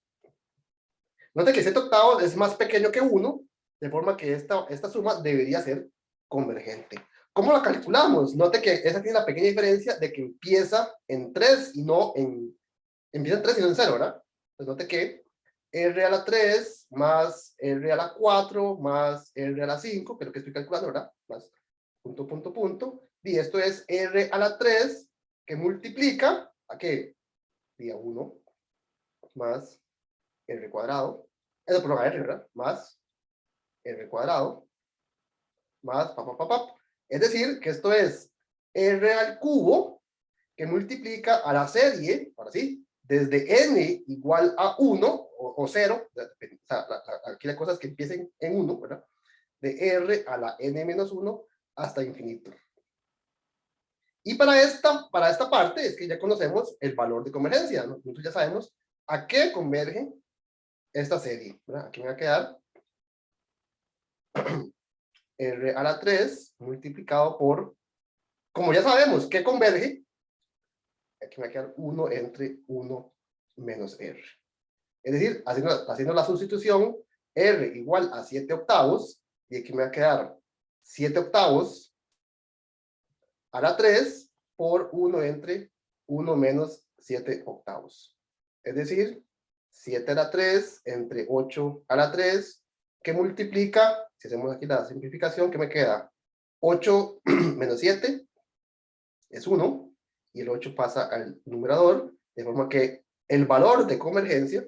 Note que 7 octavos es más pequeño que 1, de forma que esta suma debería ser convergente. ¿Cómo la calculamos? Note que esa tiene la pequeña diferencia de que empieza en 3 y no en 0, ¿verdad? Pues note que R a la 3 más R a la 4 más R a la 5, que es lo que estoy calculando, ¿verdad? Más punto, punto, punto. Y esto es R a la 3 que multiplica, ¿a qué? Día 1 más R cuadrado. Eso por R, ¿verdad? Más R cuadrado más Es decir, que esto es R al cubo que multiplica a la serie, ahora sí, desde n igual a 1 o 0, o sea, aquí hay cosas que empiecen en 1, ¿verdad? De r a la n menos 1 hasta infinito. Y para esta parte es que ya conocemos el valor de convergencia, ¿no? Nosotros ya sabemos a qué converge esta serie, ¿verdad? Aquí me va a quedar r a la 3 multiplicado por, como ya sabemos qué converge, aquí me va a quedar 1 entre 1 menos r. Es decir, haciendo la sustitución, r igual a 7 octavos, y aquí me va a quedar 7 octavos a la 3 por 1 entre 1 menos 7 octavos. Es decir, 7 a la 3 entre 8 a la 3, que multiplica, si hacemos aquí la simplificación, que me queda 8 menos 7 es 1, y el 8 pasa al numerador, de forma que el valor de convergencia,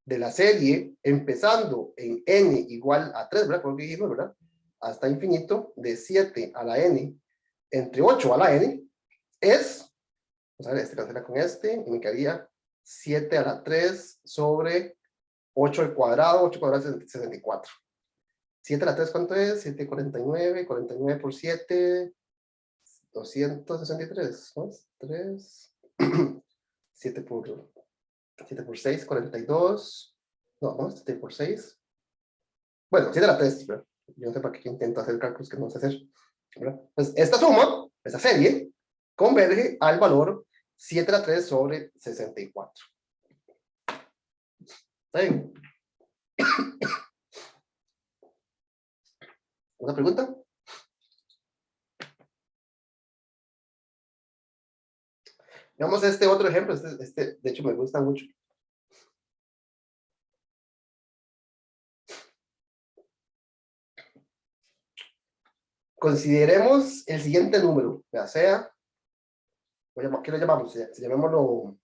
de la serie, empezando en n igual a 3, ¿verdad? Como que dijimos, ¿verdad? Hasta infinito, de 7 a la n, entre 8 a la n, es, vamos a ver, este cancela con este, y me quedaría 7 a la 3 sobre 8 al cuadrado, 8 cuadrado es 64. 7 a la 3, ¿cuánto es? 749, 49 por 7, 263, ¿no? 3, 7 por 6, 42. No, 7 por 6. Bueno, 7 a la 3, ¿verdad? Yo no sé para qué intento hacer cálculos que no sé hacer, ¿verdad? Pues esta suma, esta serie, converge al valor 7 a la 3 sobre 64. ¿Está bien? ¿Una pregunta? Veamos este otro ejemplo. Este de hecho me gusta mucho. Consideremos el siguiente número, ya sea, ¿qué lo llamamos? Llamémoslo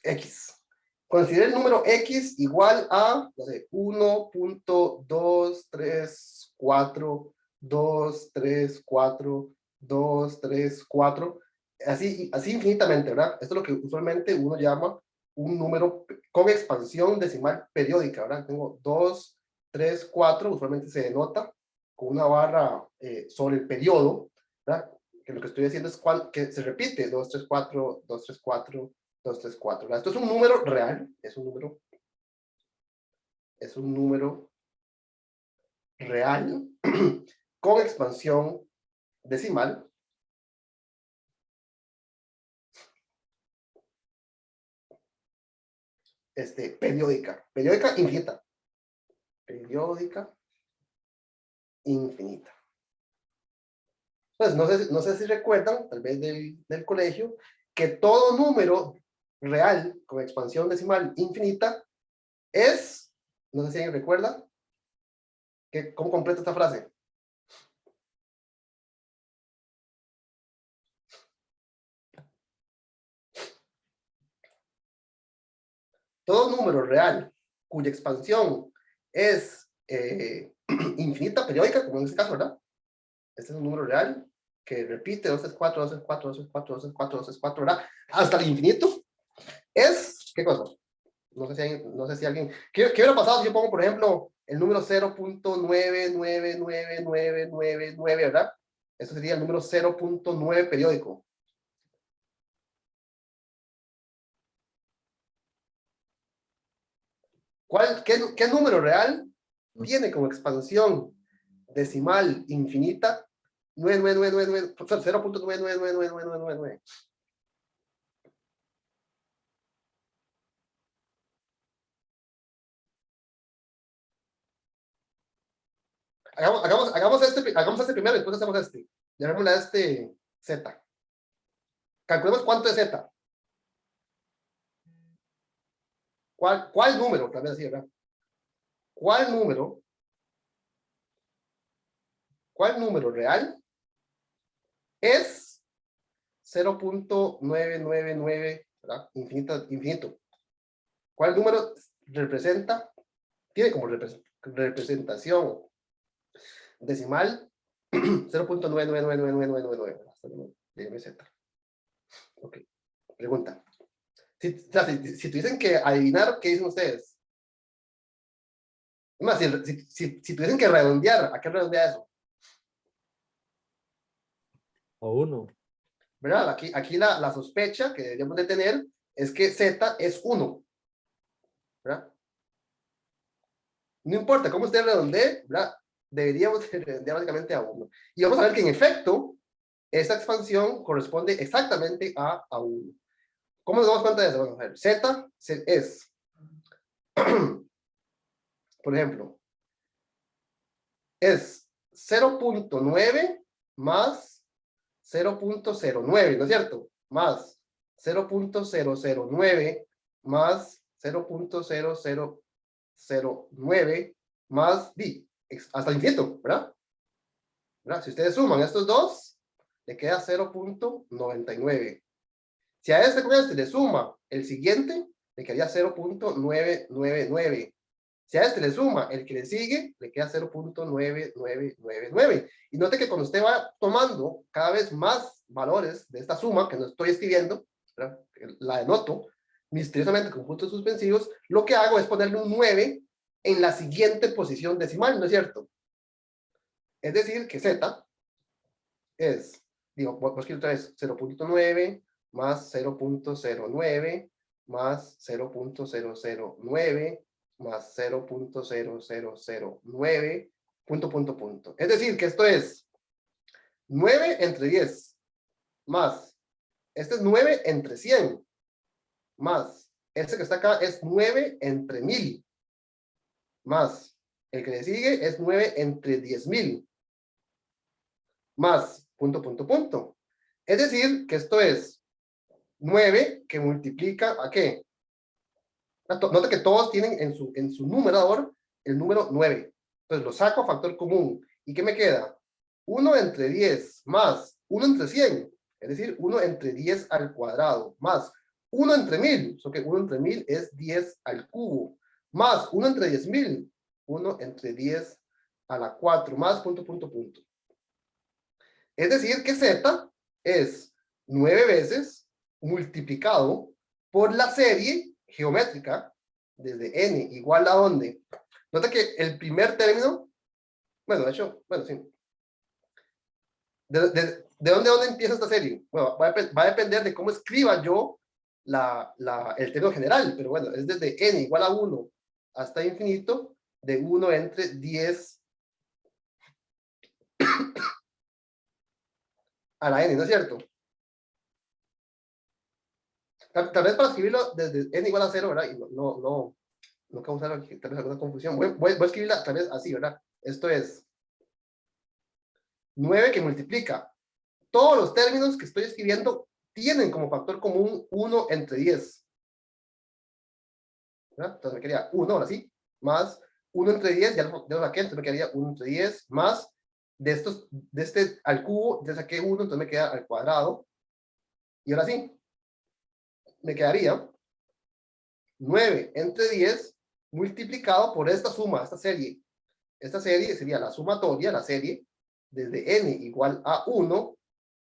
X. Considere el número X igual a, no sé, 1.234, así infinitamente, ¿verdad? Esto es lo que usualmente uno llama un número con expansión decimal periódica, ¿verdad? Tengo 2, 3, 4, usualmente se denota con una barra sobre el periodo, ¿verdad? Que lo que estoy diciendo es que se repite, 2, 3, 4, 2, 3, 4, 2, 3, 4. ¿Verdad? Esto es un número real, es un número real con expansión decimal. Periódica infinita. Periódica infinita. Pues no sé si recuerdan, tal vez del colegio, que todo número real con expansión decimal infinita es, no sé si alguien recuerda, ¿cómo completa esta frase? Todo número real cuya expansión es infinita, periódica, como en este caso, ¿verdad? Este es un número real que repite 2 es 4, 2 es 4, 2 es 4, 2 es 4, 2 es 4, ¿verdad? Hasta el infinito. ¿Qué cosa? No sé si alguien... ¿Qué hubiera pasado si yo pongo, por ejemplo, el número 0.999999, ¿verdad? Eso sería el número 0.9 periódico. ¿Qué número real tiene como expansión decimal infinita 0.9999999? Hagamos este primero y después hacemos este. Llamémosle a este Z. Calculemos cuánto es Z. ¿Cuál número? También así, ¿verdad? ¿Cuál número real es 0.999, ¿verdad? Infinito. ¿Cuál número tiene como representación decimal 0.9999999 de Z? Ok, pregunta. Si tuviesen que adivinar, ¿qué dicen ustedes? Es más, si tuviesen que redondear, ¿a qué redondea eso? O 1. ¿Verdad? Aquí la sospecha que deberíamos de tener es que Z es 1. ¿Verdad? No importa cómo usted redondee, ¿verdad? Deberíamos redondear básicamente a 1. Y vamos a ver que en efecto, esta expansión corresponde exactamente a 1. ¿Cómo nos damos cuenta de eso? Vamos a ver. Z es, por ejemplo, es 0.9 más 0.09, ¿no es cierto? Más 0.009 más 0.0009 más b, hasta el infinito, ¿verdad? Si ustedes suman estos dos, le queda 0.99. Si a este con este le suma el siguiente, le quedaría 0.999. Si a este le suma el que le sigue, le queda 0.9999. Y note que cuando usted va tomando cada vez más valores de esta suma, que no estoy escribiendo, ¿verdad? La denoto misteriosamente con puntos suspensivos, lo que hago es ponerle un 9 en la siguiente posición decimal, ¿no es cierto? Es decir, que Z es, voy a escribir otra vez, 0.9 más 0.09 más 0.009 más 0.0009, punto. Es decir, que esto es 9 entre 10 más, este es 9 entre 100 más, este que está acá es 9 entre 1000 más, el que le sigue es 9 entre 10.000 más, punto. Es decir, que esto es 9 que multiplica ¿a qué? Nota que todos tienen en su numerador el número 9. Entonces lo saco a factor común. ¿Y qué me queda? 1 entre 10 más 1 entre 100. Es decir, 1 entre 10 al cuadrado. Más 1 entre 1000. So que 1 entre 1000 es 10 al cubo. Más 1 entre 10.000. 1 entre 10 a la 4. Más punto. Es decir, que Z es 9 veces multiplicado por la serie geométrica desde n igual a ¿dónde? Nota que el primer término, bueno, de hecho, bueno, sí. ¿De dónde empieza esta serie? Bueno, va a depender de cómo escriba yo el término general, pero bueno, es desde n igual a 1 hasta infinito, de 1 entre 10 a la n, ¿no es cierto? Tal vez para escribirlo desde n igual a 0, ¿verdad? Y no causar aquí, tal vez alguna confusión. Voy a escribirla tal vez así, ¿verdad? Esto es 9 que multiplica. Todos los términos que estoy escribiendo tienen como factor común 1 entre 10. ¿Verdad? Entonces me quedaría 1, ahora sí, más 1 entre 10, ya lo saqué, entonces me quedaría 1 entre 10, más de este al cubo, ya saqué 1, entonces me queda al cuadrado. Y ahora sí, me quedaría 9 entre 10 multiplicado por esta suma, esta serie. Esta serie sería la sumatoria, la serie, desde n igual a 1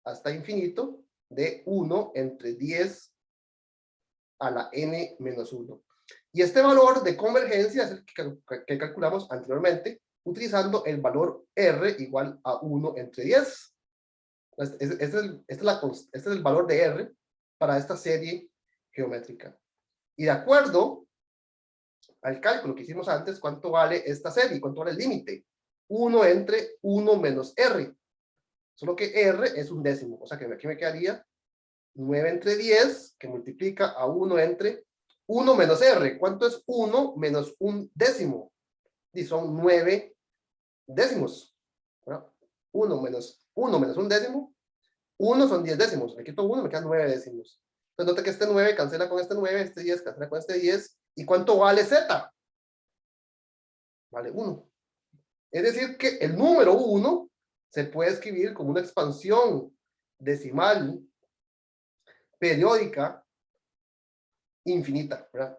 hasta infinito, de 1 entre 10 a la n menos 1. Y este valor de convergencia es el que calculamos anteriormente, utilizando el valor R igual a 1 entre 10. Este es el valor de R para esta serie geométrica. Y de acuerdo al cálculo que hicimos antes, ¿cuánto vale esta serie? ¿Cuánto vale el límite? 1 entre 1 menos R. Solo que R es un décimo. O sea que aquí me quedaría 9 entre 10, que multiplica a 1 entre 1 menos R. ¿Cuánto es 1 menos un décimo? Y son 9 décimos. ¿Verdad? 1 menos un décimo 1 son 10 décimos. Le quito 1, me quedan 9 décimos. Entonces, nota que este 9 cancela con este 9, este 10 cancela con este 10. ¿Y cuánto vale Z? Vale 1. Es decir, que el número 1 se puede escribir como una expansión decimal periódica infinita, ¿verdad?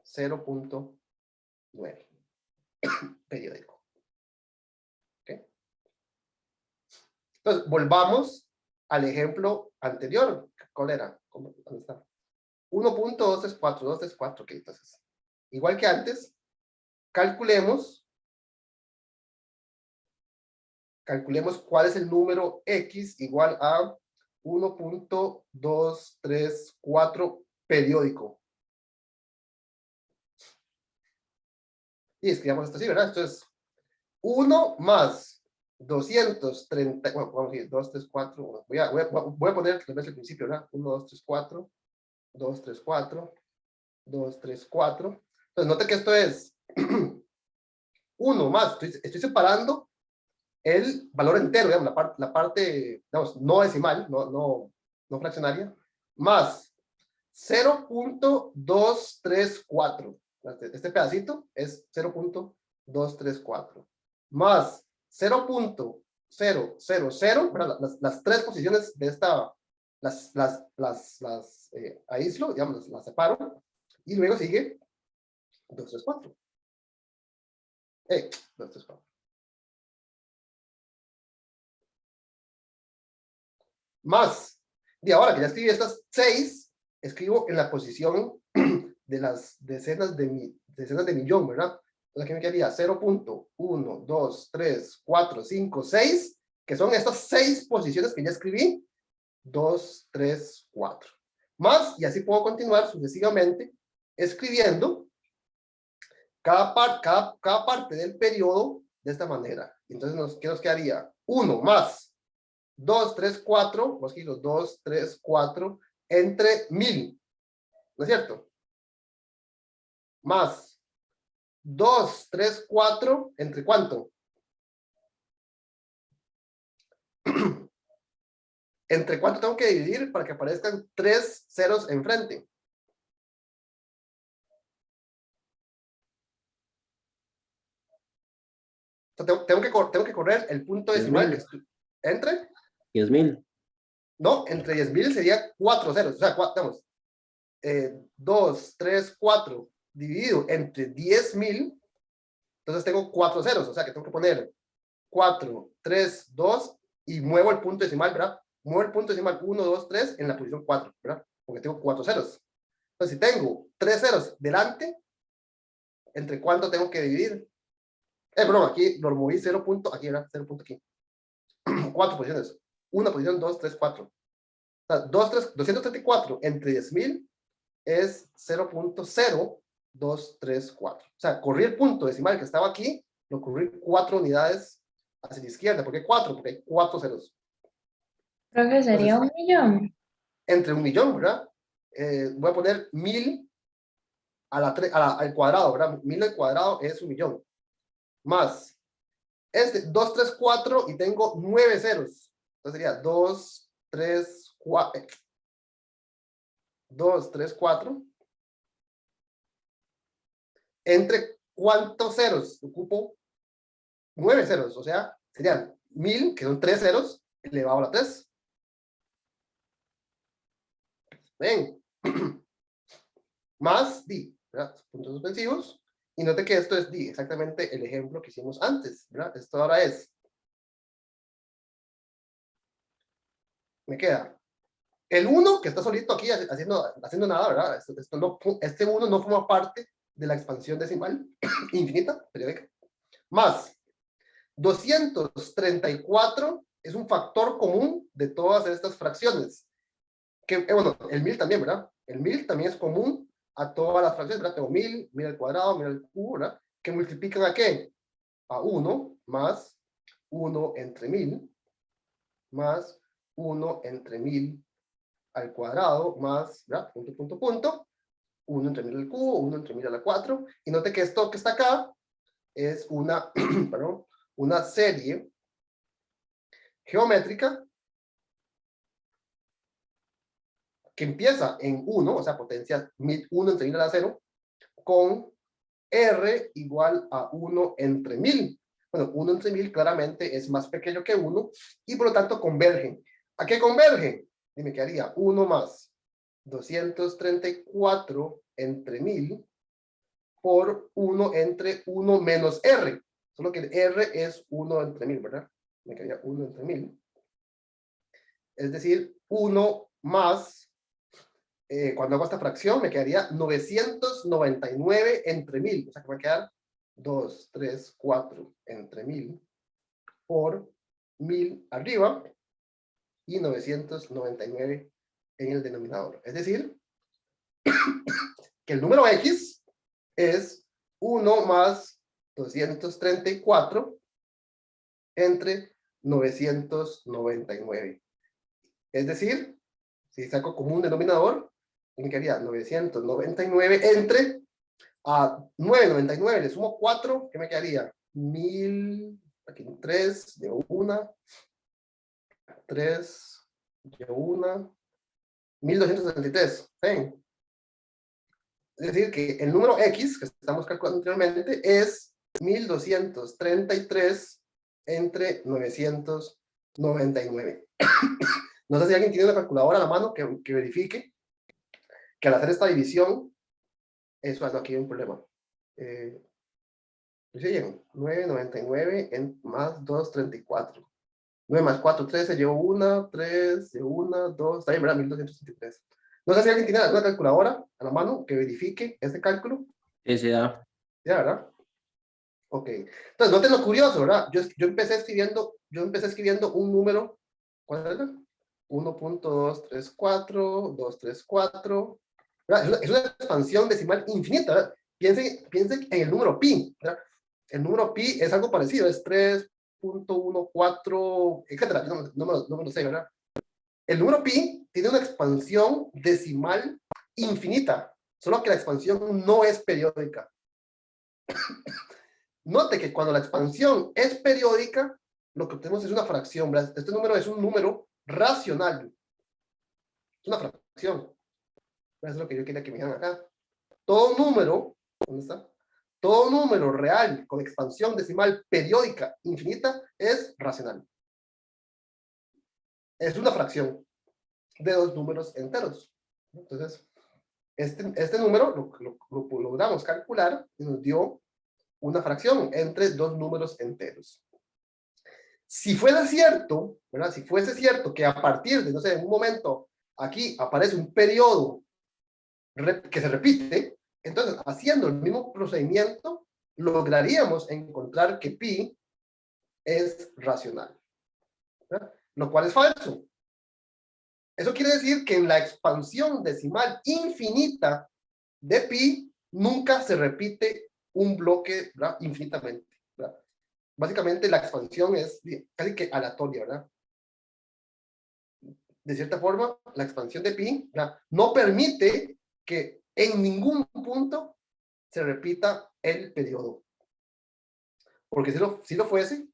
0.9 periódico. ¿Okay? Entonces, volvamos al ejemplo anterior. ¿Cuál era? ¿Dónde está? 1.234, 234, ok, entonces, igual que antes, calculemos cuál es el número X igual a 1.234 periódico. Y escribamos esto así, ¿verdad? Esto es 1 más 230, bueno, vamos a decir 2, 3, 4, voy a poner tal vez el principio, ¿verdad? 1, 2, 3, 4, 2, 3, 4, 2, 3, 4. Entonces, note que esto es 1 más, estoy separando el valor entero, digamos, la parte, digamos, no decimal, no fraccionaria, más 0.234. Este pedacito es 0.234. Más 0.000, las tres posiciones de esta, aíslo, digamos, las separo, y luego sigue 234. 234. Más, y ahora que ya escribí estas 6, escribo en la posición de las decenas de millón, ¿verdad? Entonces aquí me quedaría 0.1, 2, 3, 4, 5, 6, que son estas 6 posiciones que ya escribí, 2, 3, 4. Más, y así puedo continuar sucesivamente escribiendo cada parte del periodo de esta manera. Entonces, ¿qué nos quedaría? 1 más 2, 3, 4, vamos a escribir 2, 3, 4, entre 1000, ¿no es cierto? Más 2, 3, 4, ¿entre cuánto? ¿Entre cuánto tengo que dividir para que aparezcan 3 ceros enfrente? O sea, tengo que correr el punto decimal. ¿Entre? 10,000. No, entre 10,000 sería 4 ceros. O sea, digamos, 2, 3, 4 dividido entre 10,000. Entonces tengo 4 ceros. O sea que tengo que poner 4, 3, 2 y muevo el punto decimal, ¿verdad? Muevo el punto decimal 1, 2, 3 en la posición 4, ¿verdad? Porque tengo 4 ceros. Entonces, si tengo 3 ceros delante, ¿entre cuánto tengo que dividir? Perdón, aquí lo moví 0 punto, aquí era 0 punto aquí. 4 posiciones. Una posición, 2, 3, 4. O sea, 234 entre 10,000 es 0.0234. O sea, corrí el punto decimal que estaba aquí, lo corrí 4 unidades hacia la izquierda. ¿Por qué 4? Porque hay 4 ceros. Profe, sería Entonces, 1,000,000. entre 1,000,000, ¿verdad? Voy a poner 1000 al cuadrado, ¿verdad? 1000 al cuadrado es 1,000,000. Más 2, 3, 4 y tengo 9 ceros. Entonces sería 2, 3, 4. 2, 3, 4. ¿Entre cuántos ceros? Ocupo 9 ceros. O sea, serían 1000, que son 3 ceros, elevado a la 3. Ven. Más di, ¿verdad? Puntos suspensivos. Y note que esto es exactamente el ejemplo que hicimos antes, ¿verdad? Esto ahora es. Me queda el 1, que está solito aquí haciendo nada, ¿verdad? Este 1 no forma parte de la expansión decimal infinita, periódica. Más 234 es un factor común de todas estas fracciones. Que, bueno, el 1000 también, ¿verdad? El 1000 también es común a todas las fracciones, ¿verdad? Tengo 1000, 1000 al cuadrado, 1000 al cubo, ¿verdad? Que multiplican ¿a qué? A 1 más 1 entre 1000 más 1 entre 1000 al cuadrado más, ¿verdad? Punto, punto, punto. 1 entre 1000 al cubo, 1 entre 1000 a la 4. Y note que esto que está acá es una, perdón, una serie geométrica que empieza en 1, o sea, potencia 1 entre 1000 a la 0, con R igual a 1 entre 1000. Bueno, 1 entre 1000 claramente es más pequeño que 1 y por lo tanto convergen. ¿A qué convergen? Y me quedaría 1 más 234 entre 1000 por 1 entre 1 menos R. Solo que R es 1 entre 1000, ¿verdad? Me quedaría 1 entre 1000. Es decir, 1 más, cuando hago esta fracción, me quedaría 999 entre 1000. O sea, que me va a quedar 2, 3, 4 entre 1000 por 1000 arriba y 999 en el denominador. Es decir, que el número X es 1 más 234 entre 999. Es decir, si saco como un denominador, me quedaría 999 entre a 999 le sumo 4, ¿qué me quedaría? 1000, aquí 3, llevo una, 3, llevo una, 1273. ¿Sí? Es decir, que el número X que estamos calculando anteriormente es 1233 entre 999. No sé si alguien tiene una calculadora a la mano que verifique que al hacer esta división, eso aquí hay un problema. Llegan 999 más 234. 9 más 4, 13, llevo 1, 3, llevo 1, 2, está bien, ¿verdad? 1263. No sé si alguien tiene alguna calculadora a la mano que verifique este cálculo. Sí, sí, da. Ya, ¿verdad? Ok. Entonces, noten lo curioso, ¿verdad? Yo empecé escribiendo un número, ¿cuál era? 1.234, 234. ¿Verdad? Es una expansión decimal infinita, ¿verdad? Piensen en el número pi, ¿verdad? El número pi es algo parecido, es 3.14, etcétera. No me lo sé, ¿verdad? El número pi tiene una expansión decimal infinita, solo que la expansión no es periódica. Note que cuando la expansión es periódica, lo que obtenemos es una fracción, ¿verdad? Este número es un número racional. Es una fracción. Eso es lo que yo quería que me dijeran acá. Todo número, ¿dónde está? Todo número real con expansión decimal periódica infinita es racional. Es una fracción de dos números enteros. Entonces, este número lo logramos calcular y nos dio una fracción entre dos números enteros. Si fuese cierto, ¿verdad? Si fuese cierto que a partir de, no sé, en un momento aquí aparece un periodo que se repite, entonces haciendo el mismo procedimiento lograríamos encontrar que pi es racional, ¿verdad? Lo cual es falso. Eso quiere decir que en la expansión decimal infinita de pi nunca se repite un bloque, ¿verdad? Infinitamente, ¿verdad? Básicamente la expansión es casi que aleatoria, ¿verdad? De cierta forma, la expansión de pi, ¿verdad?, no permite que en ningún punto se repita el periodo. Porque si lo fuese,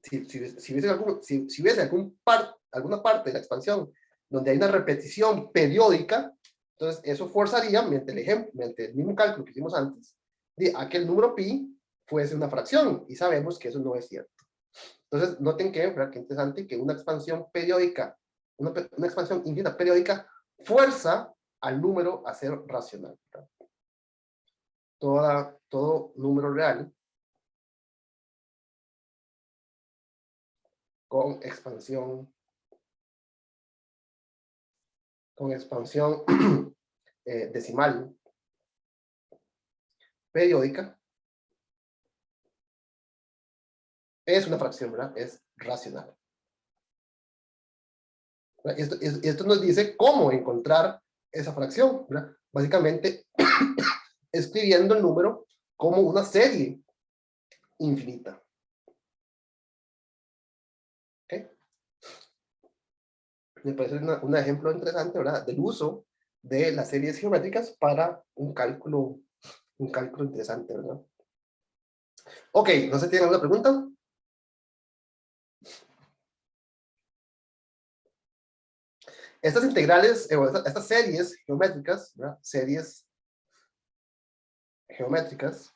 si hubiese alguna parte de la expansión donde hay una repetición periódica, entonces eso forzaría, mediante el mismo cálculo que hicimos antes, a que el número pi fuese una fracción, y sabemos que eso no es cierto. Entonces, noten que, ¿verdad?, que interesante que una expansión periódica, una expansión infinita periódica, fuerza al número a ser racional, ¿verdad? Todo número real con expansión decimal periódica es una fracción, ¿verdad? Es racional. Esto nos dice cómo encontrar esa fracción, ¿verdad? Básicamente escribiendo el número como una serie infinita. ¿Okay? Me parece un ejemplo interesante, ¿verdad?, del uso de las series geométricas para un cálculo interesante, ¿verdad? Ok, ¿no se tiene alguna pregunta? Estas integrales, estas series geométricas, ¿verdad? Series geométricas,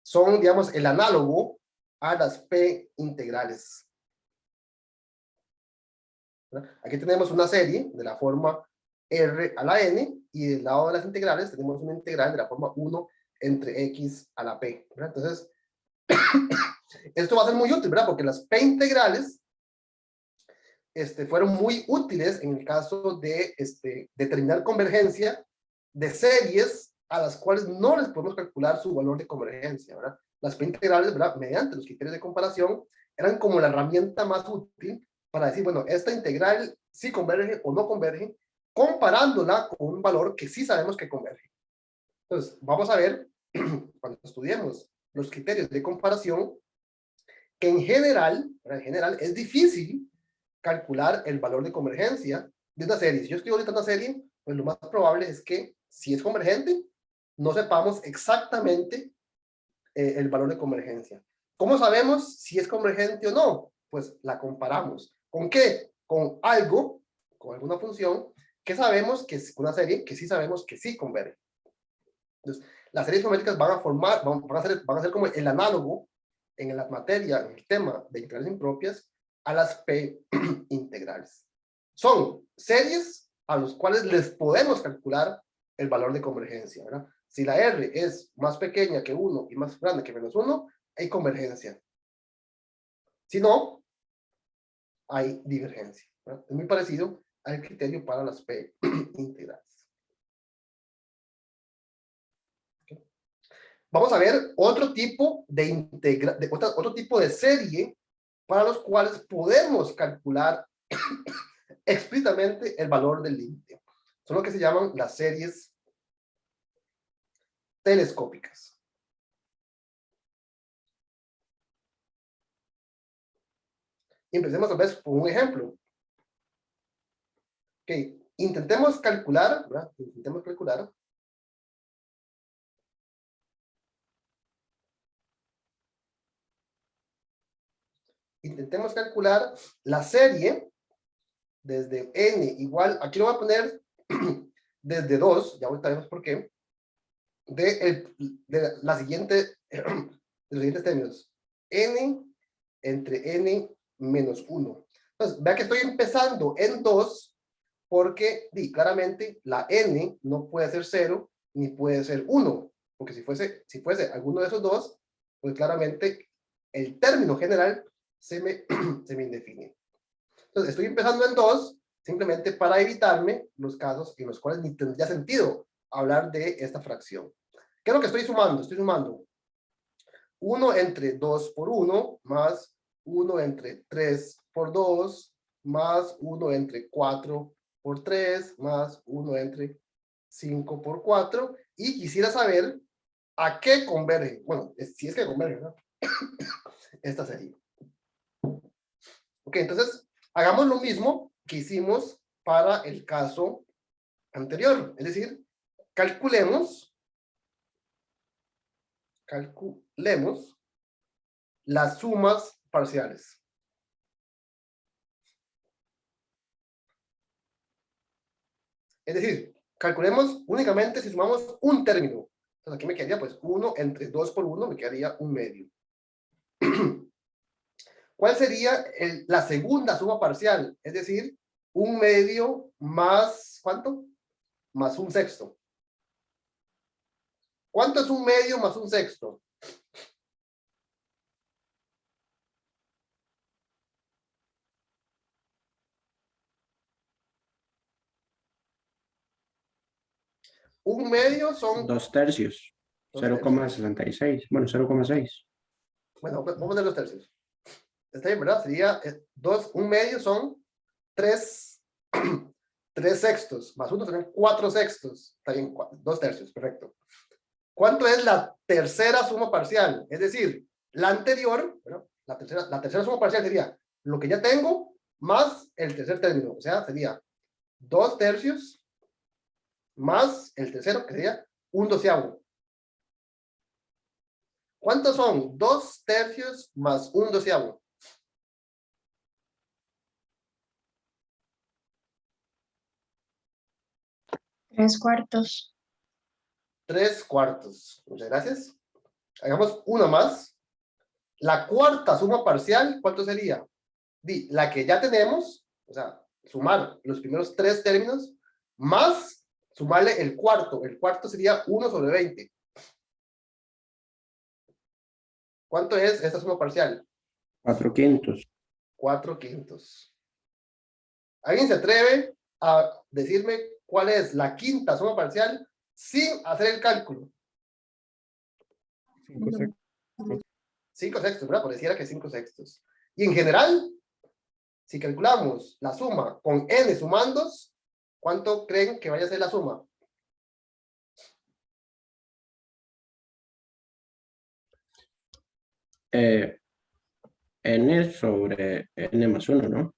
son, digamos, el análogo a las P integrales. ¿Verdad? Aquí tenemos una serie de la forma R a la N, y del lado de las integrales tenemos una integral de la forma 1 entre X a la P. ¿Verdad? Entonces, esto va a ser muy útil, ¿verdad? Porque las P integrales fueron muy útiles en el caso de determinar convergencia de series a las cuales no les podemos calcular su valor de convergencia, ¿verdad? Las P integrales, ¿verdad? Mediante los criterios de comparación, eran como la herramienta más útil para decir, bueno, esta integral sí converge o no converge, comparándola con un valor que sí sabemos que converge. Entonces, vamos a ver, cuando estudiemos los criterios de comparación, que en general es difícil calcular el valor de convergencia de una serie. Si yo escribo ahorita una serie, pues lo más probable es que, si es convergente, no sepamos exactamente el valor de convergencia. ¿Cómo sabemos si es convergente o no? Pues la comparamos. ¿Con qué? Con algo, con alguna función, que sabemos que es una serie que sí sabemos que sí converge. Entonces, las series geométricas van a ser como el análogo en la materia, en el tema de integrales impropias, a las P integrales. Son series a las cuales les podemos calcular el valor de convergencia, ¿verdad? Si la R es más pequeña que 1 y más grande que menos 1, hay convergencia. Si no, hay divergencia, ¿verdad? Es muy parecido al criterio para las P integrales. ¿Okay? Vamos a ver otro tipo otro tipo de serie para los cuales podemos calcular explícitamente el valor del límite. Son lo que se llaman las series telescópicas. Y empecemos a ver por un ejemplo. Ok, intentemos calcular, ¿verdad? Intentemos calcular la serie desde n igual, aquí lo voy a poner desde 2, ya ahorita vemos por qué, de los siguientes términos, n entre n menos 1. Entonces, vea que estoy empezando en 2, porque claramente la n no puede ser 0, ni puede ser 1, porque si fuese alguno de esos dos, pues claramente el término general se me indefine. Entonces, estoy empezando en 2, simplemente para evitarme los casos en los cuales ni tendría sentido hablar de esta fracción. ¿Qué es lo que estoy sumando? Estoy sumando 1 entre 2 por 1, más 1 entre 3 por 2, más 1 entre 4 por 3, más 1 entre 5 por 4, y quisiera saber a qué converge. Bueno, si es que converge, ¿no? Esta serie. Ok, entonces, hagamos lo mismo que hicimos para el caso anterior. Es decir, calculemos las sumas parciales. Es decir, calculemos únicamente si sumamos un término. Entonces aquí me quedaría pues 1 entre 2 por 1, me quedaría 1/2. ¿Cuál sería la segunda suma parcial? Es decir, 1/2 más, ¿cuánto? Más 1/6. ¿Cuánto es 1/2 más 1/6? Un medio son 2 tercios. 0,66. Bueno, 0,6. Bueno, vamos a poner los tercios. Está bien, ¿verdad? Sería 1/2 son 3 sextos, más 1 serían 4 sextos. Está bien, 2 tercios, perfecto. ¿Cuánto es la tercera suma parcial? Es decir, la anterior, bueno, la tercera suma parcial sería lo que ya tengo más el tercer término. O sea, sería 2 tercios más el tercero, que sería 1/12. ¿Cuántos son 2 tercios más 1/12? 3/4. 3/4. Muchas gracias. Hagamos una más. La cuarta suma parcial, ¿cuánto sería? La que ya tenemos, o sea, sumar los primeros 3 términos, más sumarle el cuarto. El cuarto sería 1/20. ¿Cuánto es esta suma parcial? 4/5. 4/5. ¿Alguien se atreve a decirme cuál es la quinta suma parcial sin hacer el cálculo? 5/6, ¿verdad? Pareciera que 5/6. Y en general, si calculamos la suma con n sumandos, ¿cuánto creen que vaya a ser la suma? N sobre N más 1, ¿no?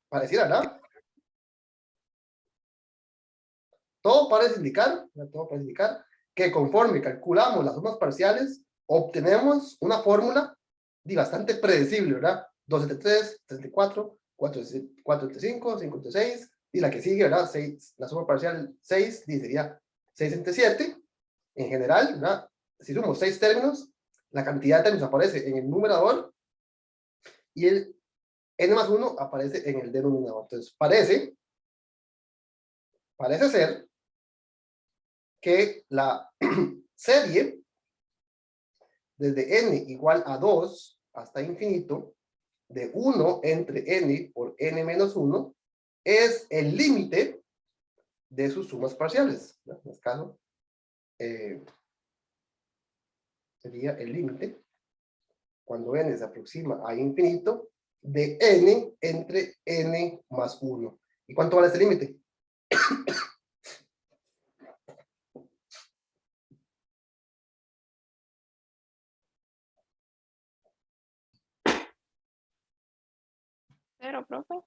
Pareciera, ¿verdad? Todo parece indicar que conforme calculamos las sumas parciales, obtenemos una fórmula bastante predecible, ¿verdad? 2/3, 3/4, 4/5, 5/6, y la que sigue, ¿verdad? 6, la suma parcial 6, sería 6/7. En general, ¿verdad? Si sumamos 6 términos, la cantidad de términos aparece en el numerador y el n más 1 aparece en el denominador. Entonces, parece ser que la serie desde n igual a 2 hasta infinito, de 1 entre n por n menos 1, es el límite de sus sumas parciales, ¿no? En este caso, sería el límite, cuando n se aproxima a infinito, de n entre n más 1. ¿Y cuánto vale este límite? ¿Cero, profe?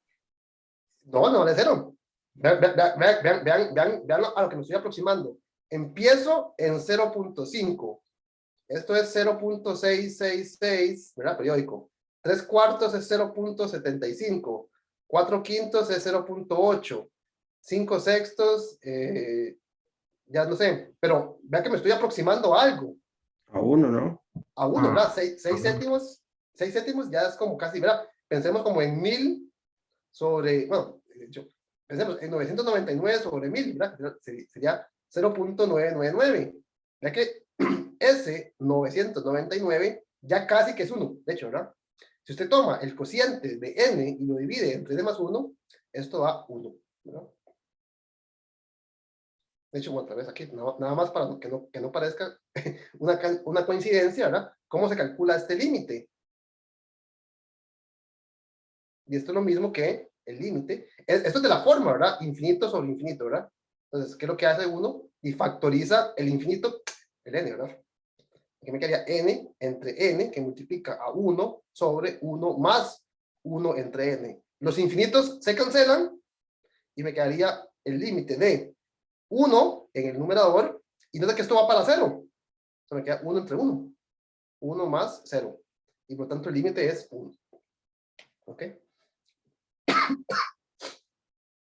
No, no vale 0. Vean a lo que me estoy aproximando. Empiezo en 0.5. Esto es 0.666, ¿verdad? Periódico. 3/4 es 0.75. 4/5 es 0.8. 5/6, ya no sé. Pero vean que me estoy aproximando a algo. A 1, ¿no? A 1, Ah, ¿verdad? 6 céntimos. 6 céntimos ya es como casi, ¿verdad? Pensemos como en 1000 sobre, bueno, pensemos en 999 sobre 1000, ¿verdad? Sería 0.999. Ya que ese 999 ya casi que es 1, de hecho, ¿verdad? Si usted toma el cociente de n y lo divide entre n más 1, esto da 1, ¿verdad? De hecho, otra vez aquí, nada más para que no parezca una coincidencia, ¿verdad? ¿Cómo se calcula este límite? Y esto es lo mismo que el límite. Esto es de la forma, ¿verdad? Infinito sobre infinito, ¿verdad? Entonces, ¿qué es lo que hace uno? Y factoriza el infinito, el n, ¿verdad? Aquí me quedaría n entre n, que multiplica a 1 sobre 1 más 1 entre n. Los infinitos se cancelan y me quedaría el límite de 1 en el numerador, y nota que esto va para 0. O sea, me queda 1 entre 1. 1 más 0. Y por tanto el límite es 1. ¿Ok?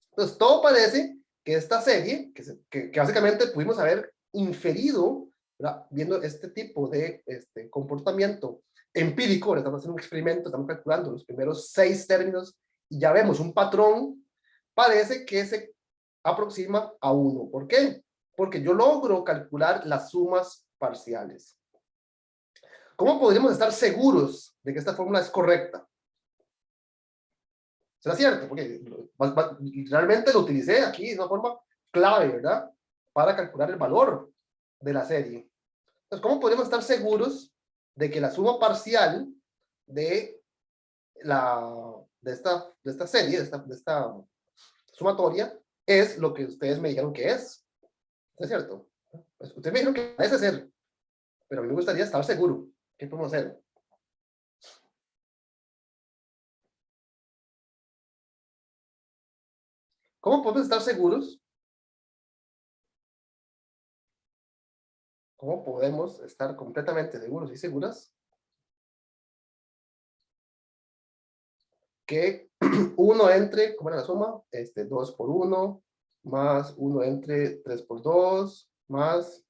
Entonces, todo parece que esta serie, que básicamente pudimos haber inferido, ¿verdad? Viendo este tipo de comportamiento empírico, estamos haciendo un experimento, estamos calculando los primeros 6 términos y ya vemos un patrón, parece que se aproxima a 1. ¿Por qué? Porque yo logro calcular las sumas parciales. ¿Cómo podríamos estar seguros de que esta fórmula es correcta? ¿Será cierto? Porque realmente lo utilicé aquí de una forma clave, ¿verdad? Para calcular el valor de la serie. Entonces, ¿cómo podemos estar seguros de que la suma parcial de esta serie, de esta sumatoria, es lo que ustedes me dijeron que es? ¿Es cierto? Pues ustedes me dijeron que parece ser, pero a mí me gustaría estar seguro. ¿Qué podemos hacer? ¿Cómo podemos estar seguros? ¿Cómo podemos estar completamente seguros y seguras que 1 entre, ¿cómo era la suma? 2 por 1, más 1 entre 3 por 2, más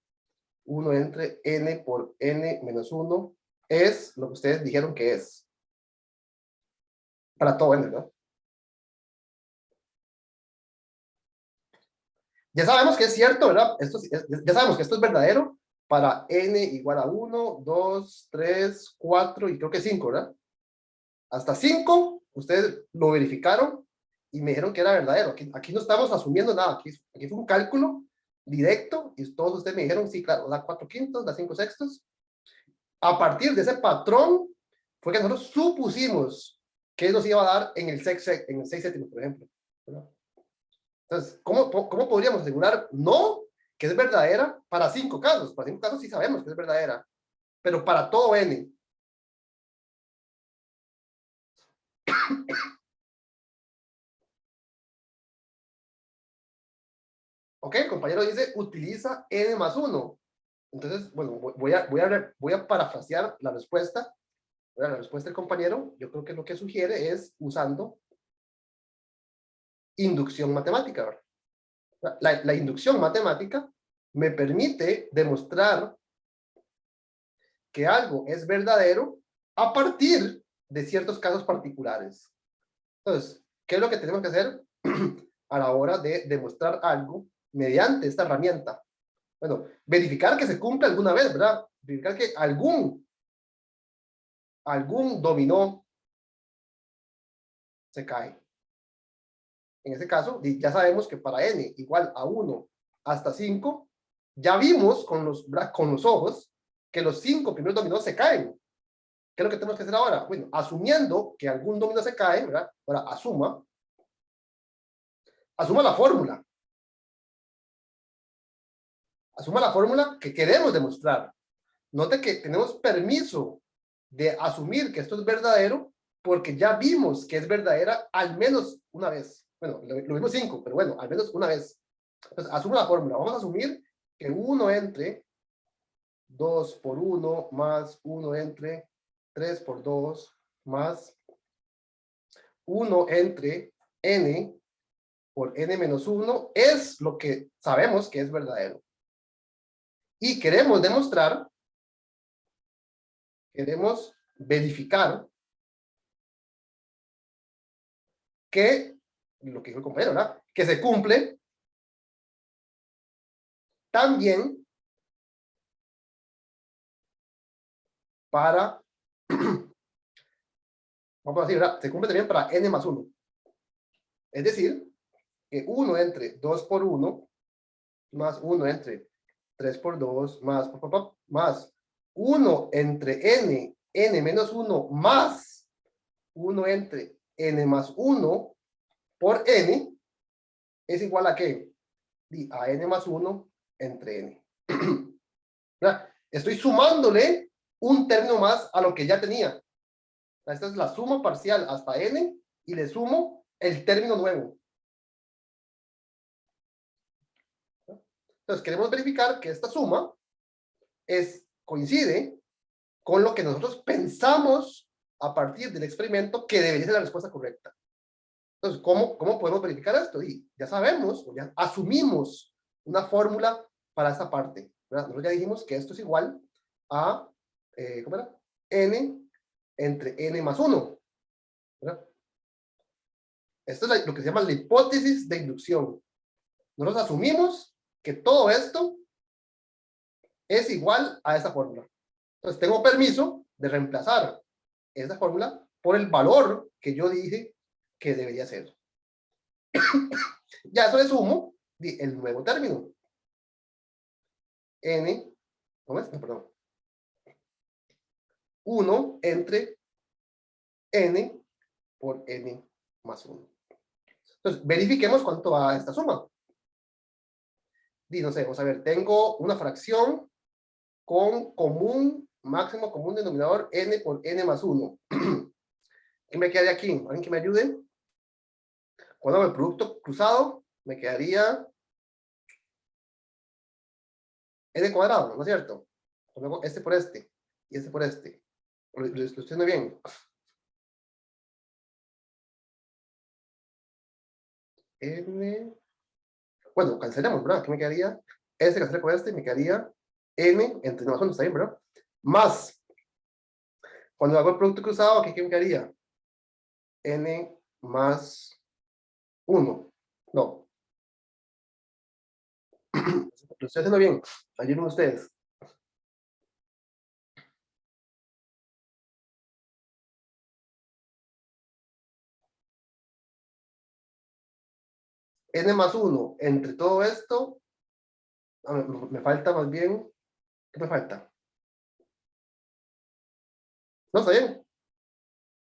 1 entre n por n menos 1, es lo que ustedes dijeron que es. Para todo n, ¿no? Ya sabemos que es cierto, ¿verdad? Ya sabemos que esto es verdadero para n igual a 1, 2, 3, 4 y creo que 5, ¿verdad? Hasta 5, ustedes lo verificaron y me dijeron que era verdadero. Aquí no estamos asumiendo nada, aquí fue un cálculo directo y todos ustedes me dijeron, sí, claro, da 4/5, da 5/6. A partir de ese patrón fue que nosotros supusimos que nos iba a dar en el 6/7, por ejemplo, ¿verdad? Entonces, ¿cómo podríamos asegurar no que es verdadera para 5 casos? Para 5 casos sí sabemos que es verdadera, pero para todo n. Ok, el compañero dice, utiliza n más 1. Entonces, bueno, voy a parafrasear la respuesta. La respuesta del compañero, yo creo que lo que sugiere es usando inducción matemática, ¿verdad? La inducción matemática me permite demostrar que algo es verdadero a partir de ciertos casos particulares. Entonces, ¿qué es lo que tenemos que hacer a la hora de demostrar algo mediante esta herramienta? Bueno, verificar que se cumple alguna vez, ¿verdad? Verificar que algún dominó se cae. En ese caso, ya sabemos que para n igual a 1 hasta 5, ya vimos con los ojos que los 5 primeros dominós se caen. ¿Qué es lo que tenemos que hacer ahora? Bueno, asumiendo que algún dominó se cae, ¿verdad? Ahora asuma la fórmula. Asuma la fórmula que queremos demostrar. Note que tenemos permiso de asumir que esto es verdadero porque ya vimos que es verdadera al menos una vez. Bueno, lo vimos 5, pero bueno, al menos una vez. Entonces, asumo la fórmula. Vamos a asumir que 1 entre 2 por 1 más 1 entre 3 por 2 más 1 entre n por n menos 1 es lo que sabemos que es verdadero. Y queremos demostrar, queremos verificar que, lo que dijo el compañero, ¿verdad? Que se cumple también para, vamos a decir, ¿verdad? Se cumple también para n más 1. Es decir, que 1 entre 2 por 1 más 1 entre 3 por 2 más 1 entre n menos 1 más 1 entre n más 1 por n es igual a ¿qué? A n más 1 entre n. Estoy sumándole un término más a lo que ya tenía. Esta es la suma parcial hasta n y le sumo el término nuevo. Entonces queremos verificar que esta suma coincide con lo que nosotros pensamos a partir del experimento que debería ser la respuesta correcta. Entonces, ¿cómo podemos verificar esto? Y ya sabemos, o ya asumimos una fórmula para esta parte, ¿verdad? Nosotros ya dijimos que esto es igual a, ¿cómo era? N entre n más 1, ¿verdad? Esto es lo que se llama la hipótesis de inducción. Nosotros asumimos que todo esto es igual a esta fórmula. Entonces, tengo permiso de reemplazar esa fórmula por el valor que yo dije que debería ser. Ya eso le sumo el nuevo término. N, ¿cómo es? No, perdón. 1 entre n por n más 1. Entonces, verifiquemos cuánto va esta suma. No sé, vamos a ver, tengo una fracción con máximo común denominador n por n más 1. ¿Qué me quedaría aquí? ¿Alguien que me ayude? Cuando hago el producto cruzado, me quedaría n cuadrado, ¿no es cierto? Cuando hago este por este y este por este. Lo estoy haciendo bien. N bueno, cancelemos, ¿verdad? ¿Qué me quedaría? Este cancelé con este y me quedaría n entre n más 1, está bien, ¿verdad? Más, cuando hago el producto cruzado, ¿qué me quedaría? N más 1. No. Lo estoy haciendo bien. Ayuden ustedes. N más 1 entre todo esto, me falta más bien, ¿qué me falta? ¿No está bien?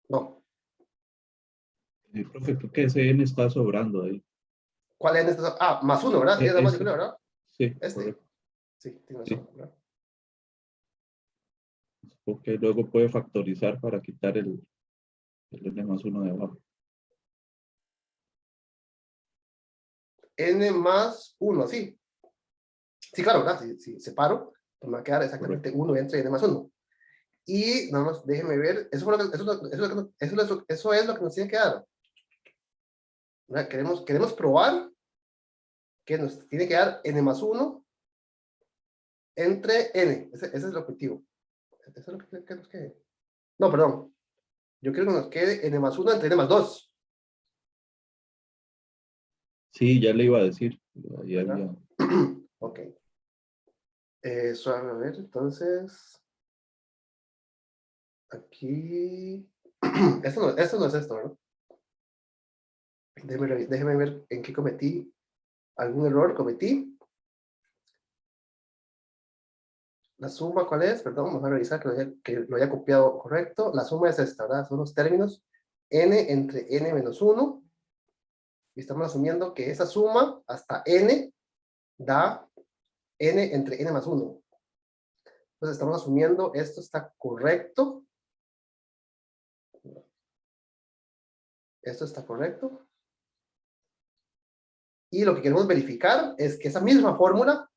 No. Sí, profe, creo que ese n está sobrando ahí. ¿Cuál N está? Ah, más 1, ¿verdad? Sí, es más, yo creo, ¿verdad? Sí, Este. correcto. Sí, tiene Sí. razón, ¿verdad? Porque luego puede factorizar para quitar el n más 1 de abajo. N más 1, así. Sí, claro, ¿verdad? Si separo, pues me va a quedar exactamente 1 entre N más 1. Y nada más, déjenme ver, eso es lo que nos tiene que dar. ¿Verdad? Queremos probar que nos tiene que dar N más 1 entre N. Ese es el objetivo. Eso es lo que nos quede. No, perdón. Yo quiero que nos quede N más 1 entre N más 2. Sí, ya le iba a decir. Ahí ¿Verdad? había. Ok. Eso, a ver, entonces. Aquí. Esto no es esto, ¿no? Déjeme ver en qué cometí. ¿Algún error cometí? La suma, ¿cuál es? Perdón, vamos a revisar que lo haya copiado correcto. La suma es esta, ¿verdad? Son los términos n entre n menos 1. Y estamos asumiendo que esa suma hasta n da n entre n más 1. Entonces estamos asumiendo esto está correcto. Esto está correcto. Y lo que queremos verificar es que esa misma fórmula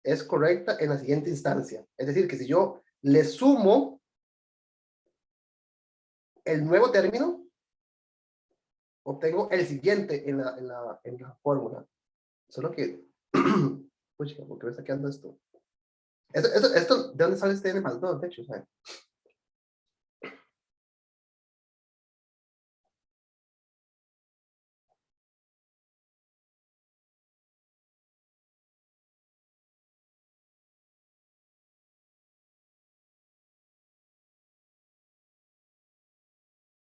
es correcta en la siguiente instancia. Es decir, que si yo le sumo el nuevo término, obtengo el siguiente en la fórmula. Solo que, pucha, ¿por qué me está quedando esto? Esto, ¿de dónde sale este n más 2? De hecho, ¿sabes?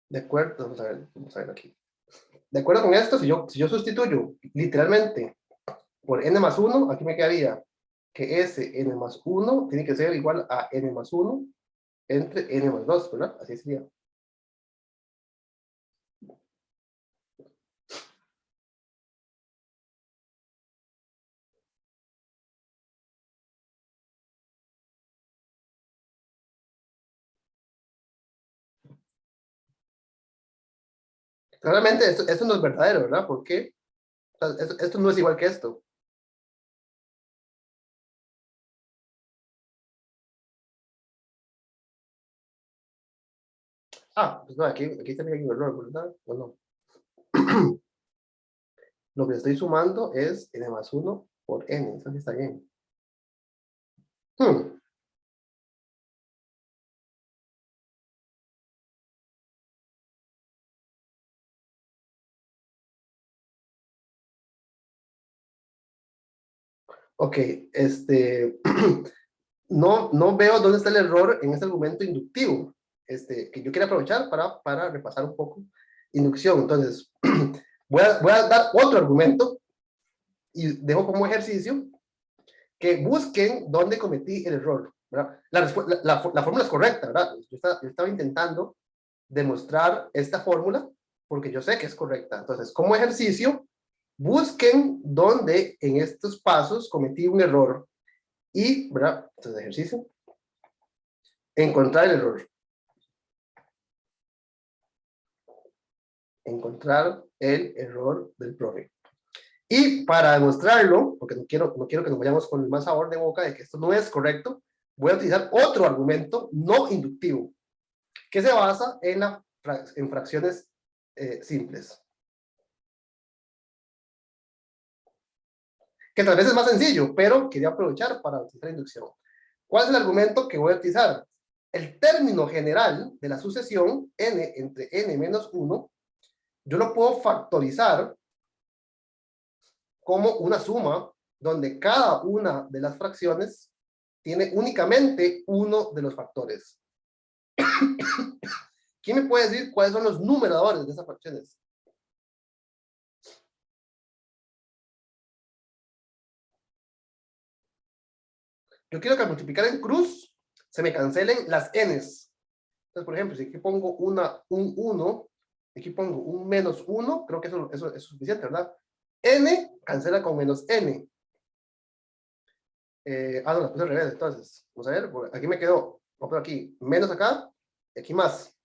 De acuerdo, vamos a ver aquí. De acuerdo con esto, si yo sustituyo literalmente por n más 1, aquí me quedaría que ese n más 1 tiene que ser igual a n más 1 entre n más 2, ¿verdad? Así sería. Claramente esto no es verdadero, ¿verdad? ¿Por qué? O sea, esto no es igual que esto. Ah, pues no, aquí también hay un error, ¿verdad? ¿O no? Lo que estoy sumando es n más 1 por n, eso sí está bien. Hmm. Ok, no veo dónde está el error en este argumento inductivo, que yo quiero aprovechar para repasar un poco inducción. Entonces, voy a dar otro argumento y dejo como ejercicio que busquen dónde cometí el error, ¿verdad? La fórmula es correcta, ¿verdad? Yo estaba intentando demostrar esta fórmula porque yo sé que es correcta. Entonces, como ejercicio, busquen dónde en estos pasos cometí un error y, ¿verdad? Entonces, ejercicio, encontrar el error. Encontrar el error del profe. Y para demostrarlo, porque no quiero que nos vayamos con el más sabor de boca de que esto no es correcto, voy a utilizar otro argumento no inductivo, que se basa en fracciones simples. que tal vez es más sencillo, pero quería aprovechar para utilizar la inducción. ¿Cuál es el argumento que voy a utilizar? El término general de la sucesión n entre n menos 1, yo lo puedo factorizar como una suma donde cada una de las fracciones tiene únicamente uno de los factores. ¿Quién me puede decir cuáles son los numeradores de esas fracciones? Yo quiero que al multiplicar en cruz se me cancelen las n's. Entonces, por ejemplo, si aquí pongo un 1, aquí pongo un menos 1, creo que eso es suficiente, ¿verdad? N cancela con menos n. No, las puse al revés, entonces. Vamos a ver, aquí me quedó, voy a poner aquí, menos acá, y aquí más.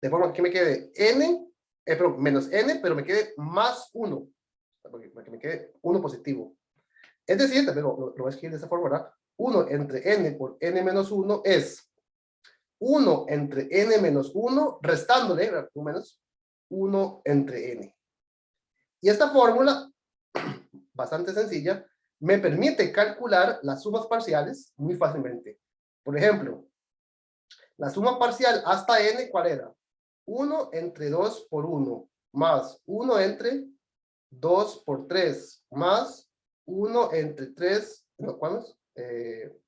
De forma que aquí me quede n, perdón, menos n, pero me quede más 1. Para que me quede 1 positivo. Es decir, también lo voy a escribir de esta forma, ¿verdad? 1 entre n por n menos 1 es 1 entre n menos 1, restándole, un menos, 1 entre n. Y esta fórmula, bastante sencilla, me permite calcular las sumas parciales muy fácilmente. Por ejemplo, la suma parcial hasta n, ¿cuál era? 1 entre 2 por 1, más 1 entre 2 por 3, más 1 entre 3, no, ¿cuántos?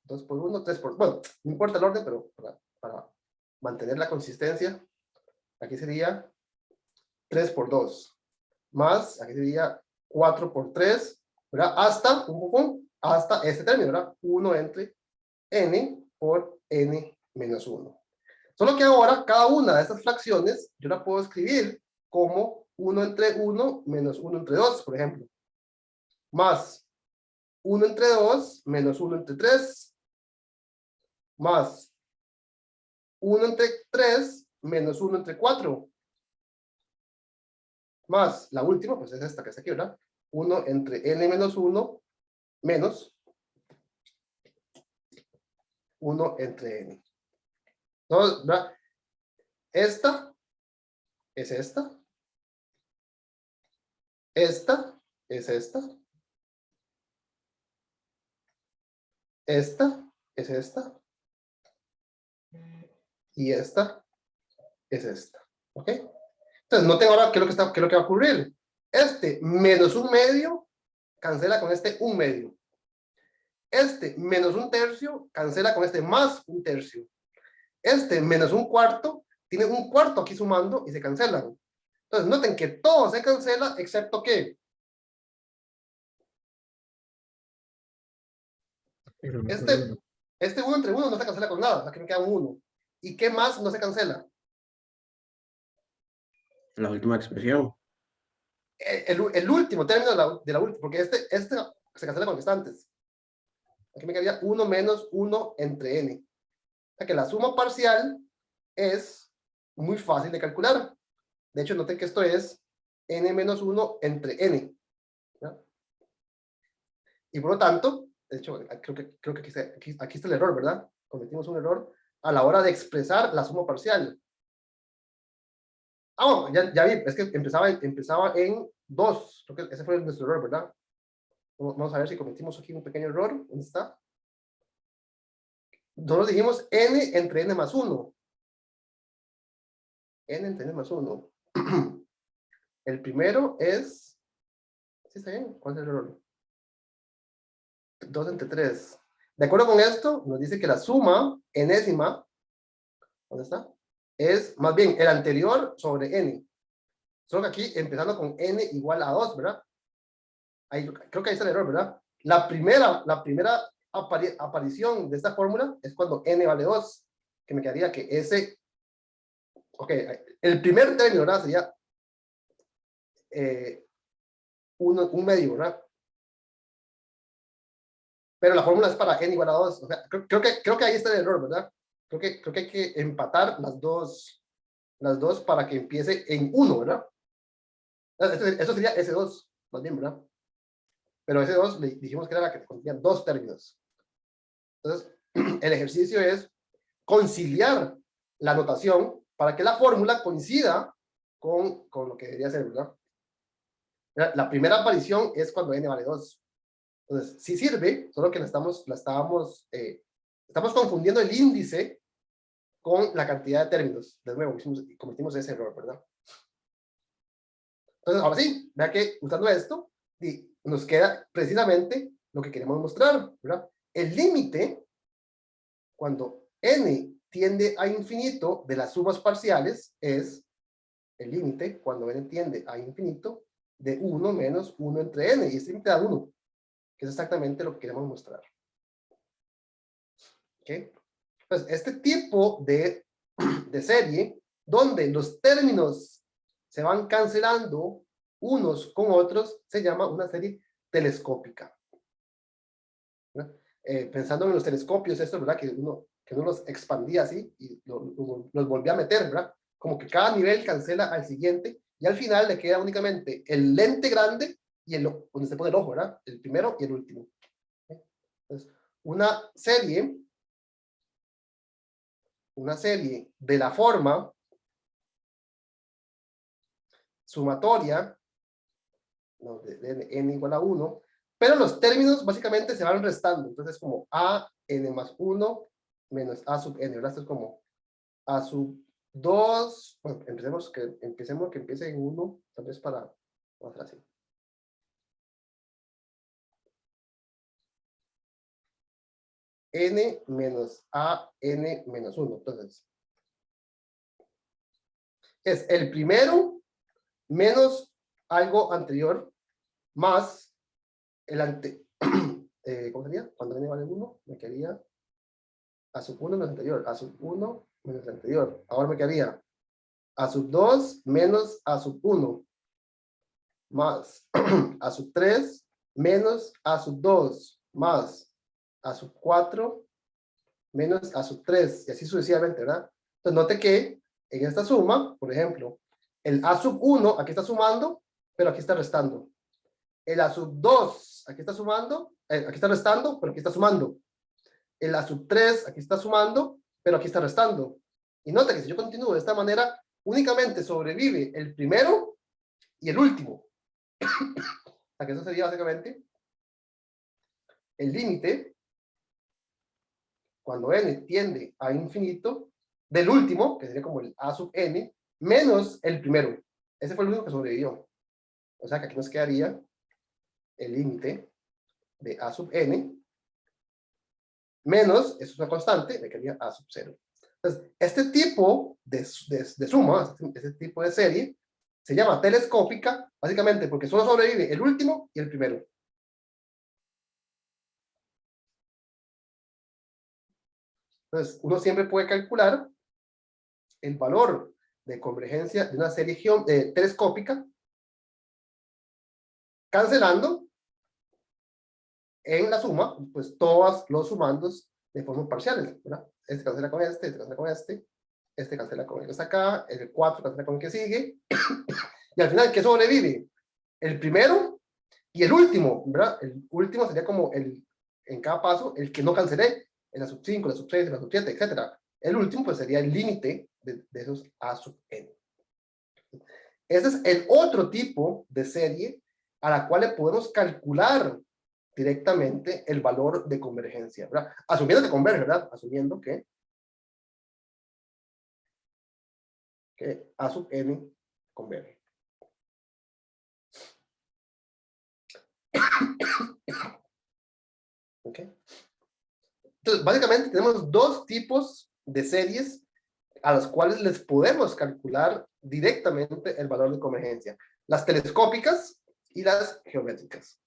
2 por 1, 3 por... Bueno, no importa el orden, pero para mantener la consistencia, aquí sería 3 por 2, más, aquí sería 4 por 3, ¿verdad? Hasta este término, ¿verdad? 1 entre n por n menos 1. Solo que ahora, cada una de estas fracciones, yo la puedo escribir como 1 entre 1 menos 1 entre 2, por ejemplo. Más 1 entre 2 menos 1 entre 3. Más 1 entre 3 menos 1 entre 4. Más la última, pues es esta que está aquí, ¿verdad? 1 entre n menos 1 menos 1 entre n. Entonces, ¿verdad? Esta es esta. Esta es esta. Esta es esta. Y esta es esta. ¿Ok? Entonces, noten ahora qué es lo que va a ocurrir. Este menos un medio cancela con este un medio. Este menos un tercio cancela con este más un tercio. Este menos un cuarto tiene un cuarto aquí sumando y se cancelan. Entonces, noten que todo se cancela excepto que este 1 entre 1 no se cancela con nada. Aquí me queda un 1. ¿Y qué más no se cancela? La última expresión. El último término de la última, porque este se cancela con constantes. Aquí me quedaría 1 menos 1 entre n. O sea que la suma parcial es muy fácil de calcular. De hecho, noten que esto es n menos 1 entre n. ¿Ya? Y por lo tanto, de hecho, creo que aquí está el error, ¿verdad? Cometimos un error a la hora de expresar la suma parcial. Bueno, ya vi, es que empezaba en 2. Creo que ese fue nuestro error, ¿verdad? Vamos a ver si cometimos aquí un pequeño error. ¿Dónde está? Nosotros dijimos n entre n más 1. N entre n más 1. El primero es... ¿Sí está bien? ¿Cuál es el error? 2 entre 3. De acuerdo con esto, nos dice que la suma enésima, ¿dónde está? Es más bien el anterior sobre n. Solo que aquí empezando con n igual a 2, ¿verdad? Ahí, creo que ahí está el error, ¿verdad? La primera aparición de esta fórmula es cuando n vale 2, que me quedaría que ese... Ok, el primer término, ¿verdad? Sería un medio, ¿verdad? Pero la fórmula es para n igual a 2. O sea, creo que ahí está el error, ¿verdad? Creo que hay que empatar las dos para que empiece en 1, ¿verdad? Eso sería S2, más bien, ¿verdad? Pero S2 le dijimos que era la que contenía 2 términos. Entonces, el ejercicio es conciliar la notación para que la fórmula coincida con lo que debería ser, ¿verdad? La primera aparición es cuando n vale 2. Entonces, sí sirve, solo que estamos confundiendo el índice con la cantidad de términos. De nuevo, cometimos ese error, ¿verdad? Entonces, ahora sí, vea que usando esto, nos queda precisamente lo que queremos mostrar, ¿verdad? El límite, cuando n tiende a infinito de las sumas parciales, es el límite, cuando n tiende a infinito, de 1 menos 1 entre n, y este límite da 1, que es exactamente lo que queremos mostrar. ¿Ok? Pues este tipo de serie, donde los términos se van cancelando unos con otros, se llama una serie telescópica. Pensando en los telescopios, esto, ¿verdad? Que uno los expandía así y los volvía a meter, ¿verdad? Como que cada nivel cancela al siguiente y al final le queda únicamente el lente grande y donde se pone el ojo, ¿verdad? El primero y el último. Entonces, una serie de la forma sumatoria, no, de n igual a 1, pero los términos básicamente se van restando. Entonces, como a n más 1 menos a sub n, ¿verdad? Esto es como a sub 2, bueno, empecemos que empiece en 1, tal vez para hacer así. N menos a n menos 1. Entonces, es el primero menos algo anterior más el ¿cómo sería? Cuando n vale 1, me quedaría a sub 1 menos anterior, a sub 1 menos anterior. Ahora me quedaría a sub 2 menos a sub 1 más a sub 3 menos a sub 2 más a sub 4 menos a sub 3 y así sucesivamente, ¿verdad? Entonces note que en esta suma, por ejemplo, el a sub 1 aquí está sumando, pero aquí está restando. El a sub 2 aquí está sumando, aquí está restando, pero aquí está sumando. El a sub 3 aquí está sumando, pero aquí está restando. Y nota que si yo continúo de esta manera, únicamente sobrevive el primero y el último. O sea que eso sería básicamente el límite, cuando n tiende a infinito, del último, que sería como el a sub n, menos el primero. Ese fue el único que sobrevivió. O sea que aquí nos quedaría el límite de a sub n, menos, eso es una constante, me quedaría a sub 0. Entonces, este tipo de suma, este tipo de serie, se llama telescópica, básicamente porque solo sobrevive el último y el primero. Entonces, uno siempre puede calcular el valor de convergencia de una serie telescópica cancelando en la suma, pues todos los sumandos de forma parciales, ¿verdad? Este cancela con este cancela con este cancela con el que está acá, el 4 cancela con el que sigue, y al final, ¿qué sobrevive? El primero y el último, ¿verdad? El último sería como en cada paso, el que no cancelé, en la sub 5, la sub 6, la sub 7, etc. El último, pues sería el límite de esos a sub n. Ese es el otro tipo de serie a la cual le podemos calcular directamente el valor de convergencia, ¿verdad? Asumiendo que converge, ¿verdad? Asumiendo que a sub n converge. ¿Ok? Entonces, básicamente tenemos dos tipos de series a las cuales les podemos calcular directamente el valor de convergencia. Las telescópicas y las geométricas.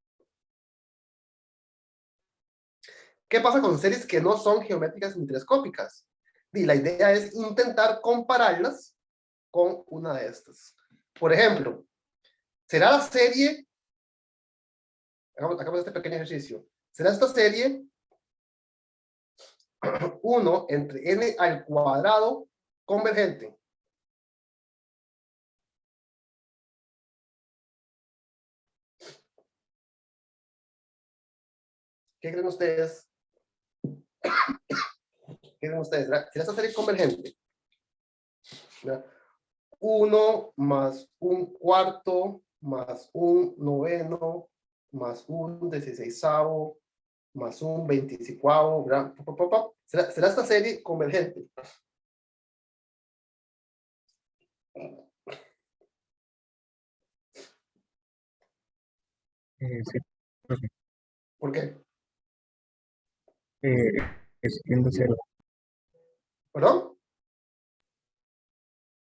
¿Qué pasa con series que no son geométricas ni telescópicas? Y la idea es intentar compararlas con una de estas. Por ejemplo, ¿será la serie, hagamos este pequeño ejercicio, ¿será esta serie 1 entre n al cuadrado convergente? ¿Qué creen ustedes? ¿Qué creen ustedes? ¿Será esta serie convergente? 1 más un cuarto más un noveno más un 16avo, más un 25avo, ¿verdad? ¿Será esta serie convergente? Sí, profe. ¿Por qué? Eh, es tiende a cero. ¿Perdón? O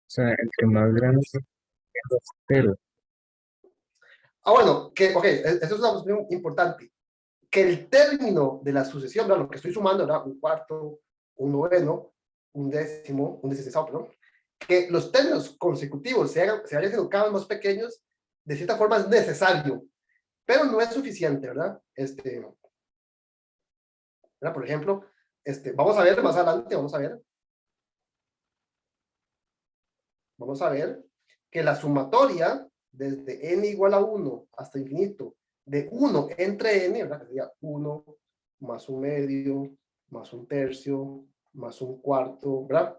sea, entre más grande, tiende a cero. Bueno, ok, eso es una cuestión importante. Que el término de la sucesión, ¿verdad? Lo que estoy sumando, ¿verdad? Un cuarto, un noveno, un décimo, un 16avo, perdón. Que los términos consecutivos se vayan siendo cada vez más pequeños, de cierta forma es necesario, pero no es suficiente, ¿verdad? ¿Verdad? Por ejemplo, vamos a ver más adelante, vamos a ver que la sumatoria desde n igual a 1 hasta infinito, de 1 entre n, ¿verdad? Que sería 1 más un medio, más un tercio, más un cuarto, ¿verdad?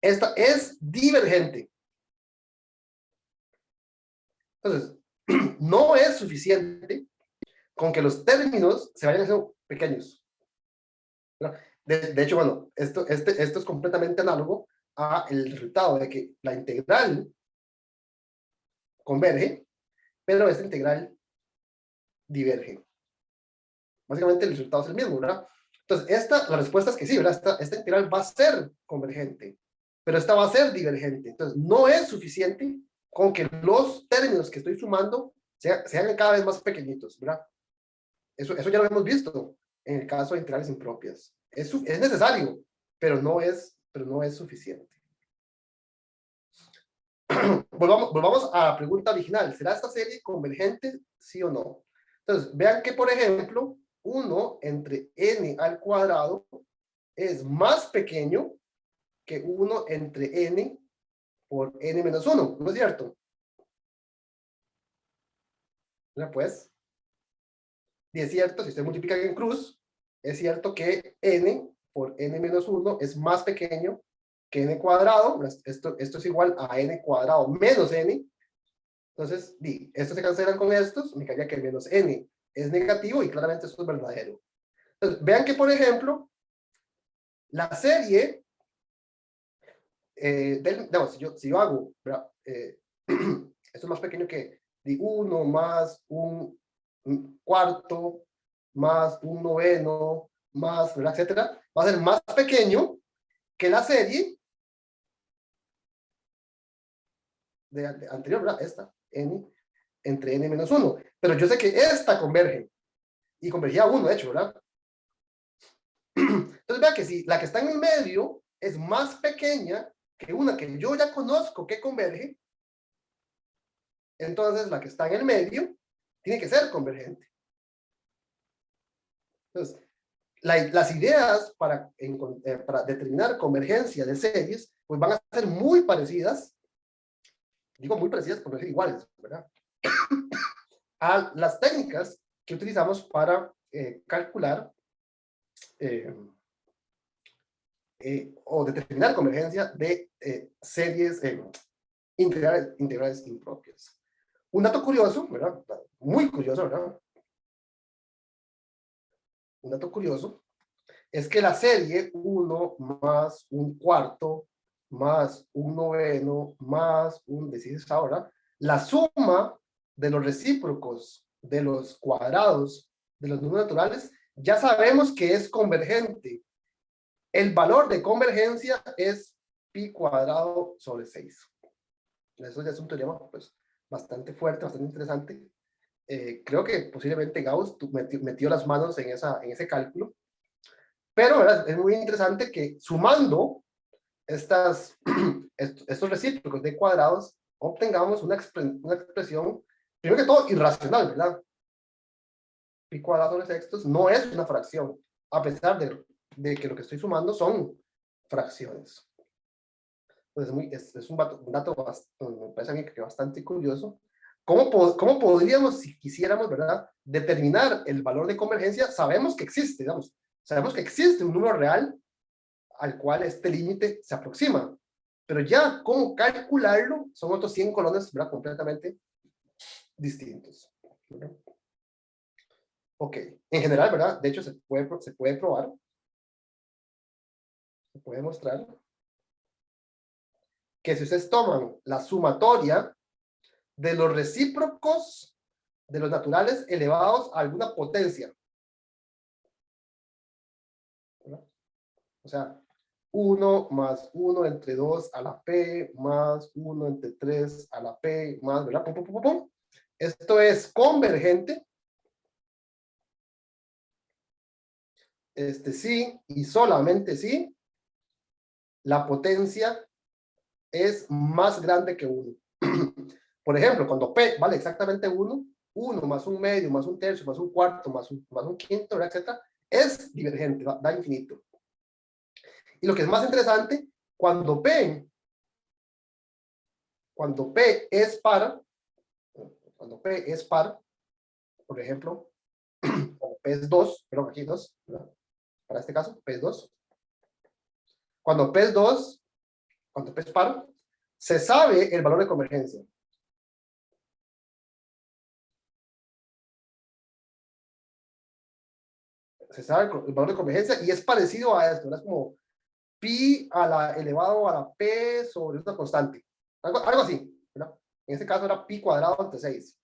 Esta es divergente. Entonces, no es suficiente con que los términos se vayan haciendo pequeños, ¿verdad? De hecho, bueno, esto es completamente análogo a el resultado de que la integral converge, pero esta integral diverge. Básicamente el resultado es el mismo, ¿verdad? Entonces, la respuesta es que sí, ¿verdad? Esta integral va a ser convergente, pero esta va a ser divergente. Entonces, no es suficiente con que los términos que estoy sumando se hagan cada vez más pequeñitos, ¿verdad? Eso ya lo hemos visto en el caso de integrales impropias. Es necesario, pero no es suficiente. Volvamos a la pregunta original. ¿Será esta serie convergente, sí o no? Entonces, vean que, por ejemplo, 1 entre n al cuadrado es más pequeño que 1 entre n por n menos 1, ¿no es cierto? Pues, y es cierto, si usted multiplica en cruz, es cierto que n por n menos 1 es más pequeño que n cuadrado. Esto es igual a n cuadrado menos n. Entonces, estos se cancelan con estos, me quedaría que menos n es negativo y claramente esto es verdadero. Entonces, vean que, por ejemplo, la serie, si yo hago, esto es más pequeño que 1 más un cuarto, más un noveno, más, ¿verdad? Etcétera, va a ser más pequeño que la serie de anterior, ¿verdad? Esta, n, entre n menos 1. Pero yo sé que esta converge, y convergía a 1, de hecho, ¿verdad? Entonces, vean que si la que está en el medio es más pequeña que una que yo ya conozco que converge, entonces la que está en el medio tiene que ser convergente. Entonces, las ideas para determinar convergencia de series, pues van a ser muy parecidas, digo muy parecidas por no decir iguales, ¿verdad? A las técnicas que utilizamos para calcular o determinar convergencia de series integrales impropias. Un dato curioso, ¿verdad? Muy curioso, ¿verdad? Un dato curioso es que la serie 1 más un cuarto más un noveno más un 16 ahora, la suma de los recíprocos de los cuadrados de los números naturales, ya sabemos que es convergente. El valor de convergencia es pi cuadrado sobre 6. Eso ya es un teorema pues, bastante fuerte, bastante interesante. Creo que posiblemente Gauss metió las manos en ese cálculo. Pero ¿verdad? Es muy interesante que sumando estos recíprocos de cuadrados, obtengamos una expresión, primero que todo, irracional, ¿verdad? Pi cuadrado sobre sextos no es una fracción, a pesar de que lo que estoy sumando son fracciones. Pues es un dato me parece a mí que bastante curioso. ¿Cómo podríamos, si quisiéramos, ¿verdad?, determinar el valor de convergencia? Sabemos que existe, digamos. Sabemos que existe un número real al cual este límite se aproxima. Pero ya, ¿cómo calcularlo? Son otros 100 colones, ¿verdad?, completamente distintos, ¿verdad? Ok, en general, ¿verdad? De hecho, se puede probar. Se puede mostrar que si ustedes toman la sumatoria de los recíprocos de los naturales elevados a alguna potencia, ¿verdad? O sea, 1 más 1 entre 2 a la P más 1 entre 3 a la P más, ¿verdad? Pum, pum, pum, pum. Esto es convergente. Sí y solamente sí, la potencia es más grande que 1. Por ejemplo, cuando P vale exactamente 1, 1 más un medio, más un tercio, más un cuarto, más un quinto, etcétera, es divergente, da infinito. Y lo que es más interesante, cuando P es par, por ejemplo, cuando P es 2, perdón, aquí 2, ¿verdad? Para este caso, P es 2. Cuando P es 2, cuando P es par, se sabe el valor de convergencia. Se sabe el valor de convergencia y es parecido a esto, ¿verdad? Es como pi a la elevado a la p sobre una constante. Algo así, ¿verdad? En este caso era pi cuadrado entre 6.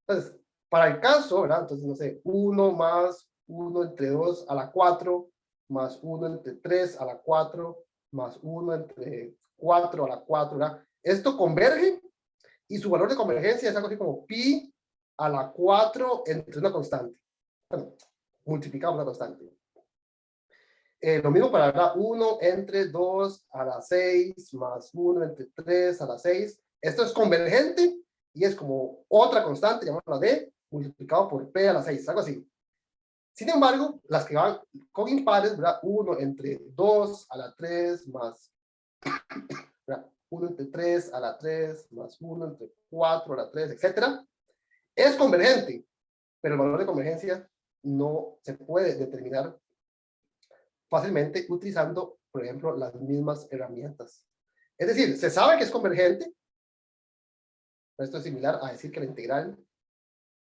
Entonces, para el caso, ¿verdad? Entonces, no sé, 1 más 1 entre 2 a la 4, más 1 entre 3 a la 4, más 1 entre 4 a la 4, ¿verdad? Esto converge y su valor de convergencia es algo así como pi a la 4 entre una constante. Bueno, multiplicamos una constante. Lo mismo para la 1 entre 2 a la 6 más 1 entre 3 a la 6. Esto es convergente y es como otra constante llamada D multiplicado por P a la 6, algo así. Sin embargo, las que van con impares, ¿verdad? 1 entre 2 a la 3 más, ¿verdad? 1 entre 3 a la 3 más 1 entre 4 a la 3, etcétera, es convergente, pero el valor de convergencia no se puede determinar fácilmente utilizando, por ejemplo, las mismas herramientas. Es decir, se sabe que es convergente. Esto es similar a decir que la integral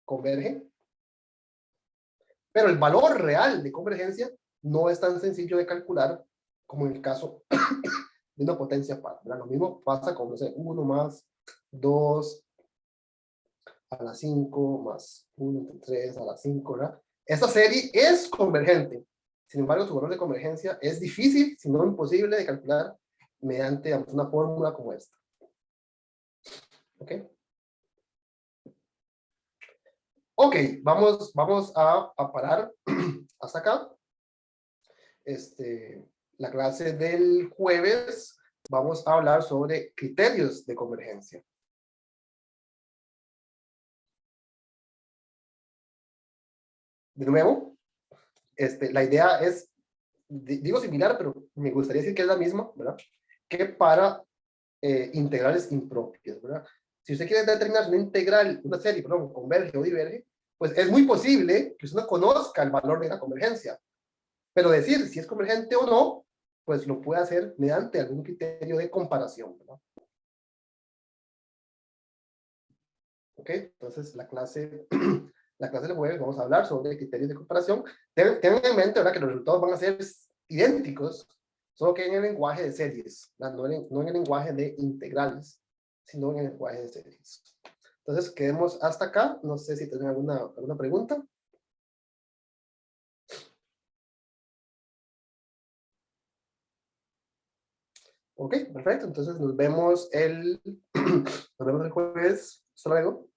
converge. Pero el valor real de convergencia no es tan sencillo de calcular como en el caso de una potencia par. Lo mismo pasa con, no sé, 1 más 2 a la 5 más 1 entre 3 a la 5, ¿verdad? Esta serie es convergente. Sin embargo, su valor de convergencia es difícil, si no imposible, de calcular mediante, digamos, una fórmula como esta. ¿Ok? Ok, vamos a parar hasta acá. La clase del jueves vamos a hablar sobre criterios de convergencia. De nuevo, la idea es, digo similar, pero me gustaría decir que es la misma, ¿verdad? Que para integrales impropias, ¿verdad? Si usted quiere determinar una integral, una serie, perdón, converge o diverge, pues es muy posible que usted no conozca el valor de la convergencia. Pero decir si es convergente o no, pues lo puede hacer mediante algún criterio de comparación, ¿verdad? Ok, entonces la clase del jueves vamos a hablar sobre criterios de comparación. Tengan en mente, ¿verdad?, que los resultados van a ser idénticos, solo que en el lenguaje de series, no en el lenguaje de integrales, sino en el lenguaje de series. Entonces, quedemos hasta acá. No sé si tienen alguna pregunta. Ok, perfecto. Entonces nos vemos el jueves. Hasta luego.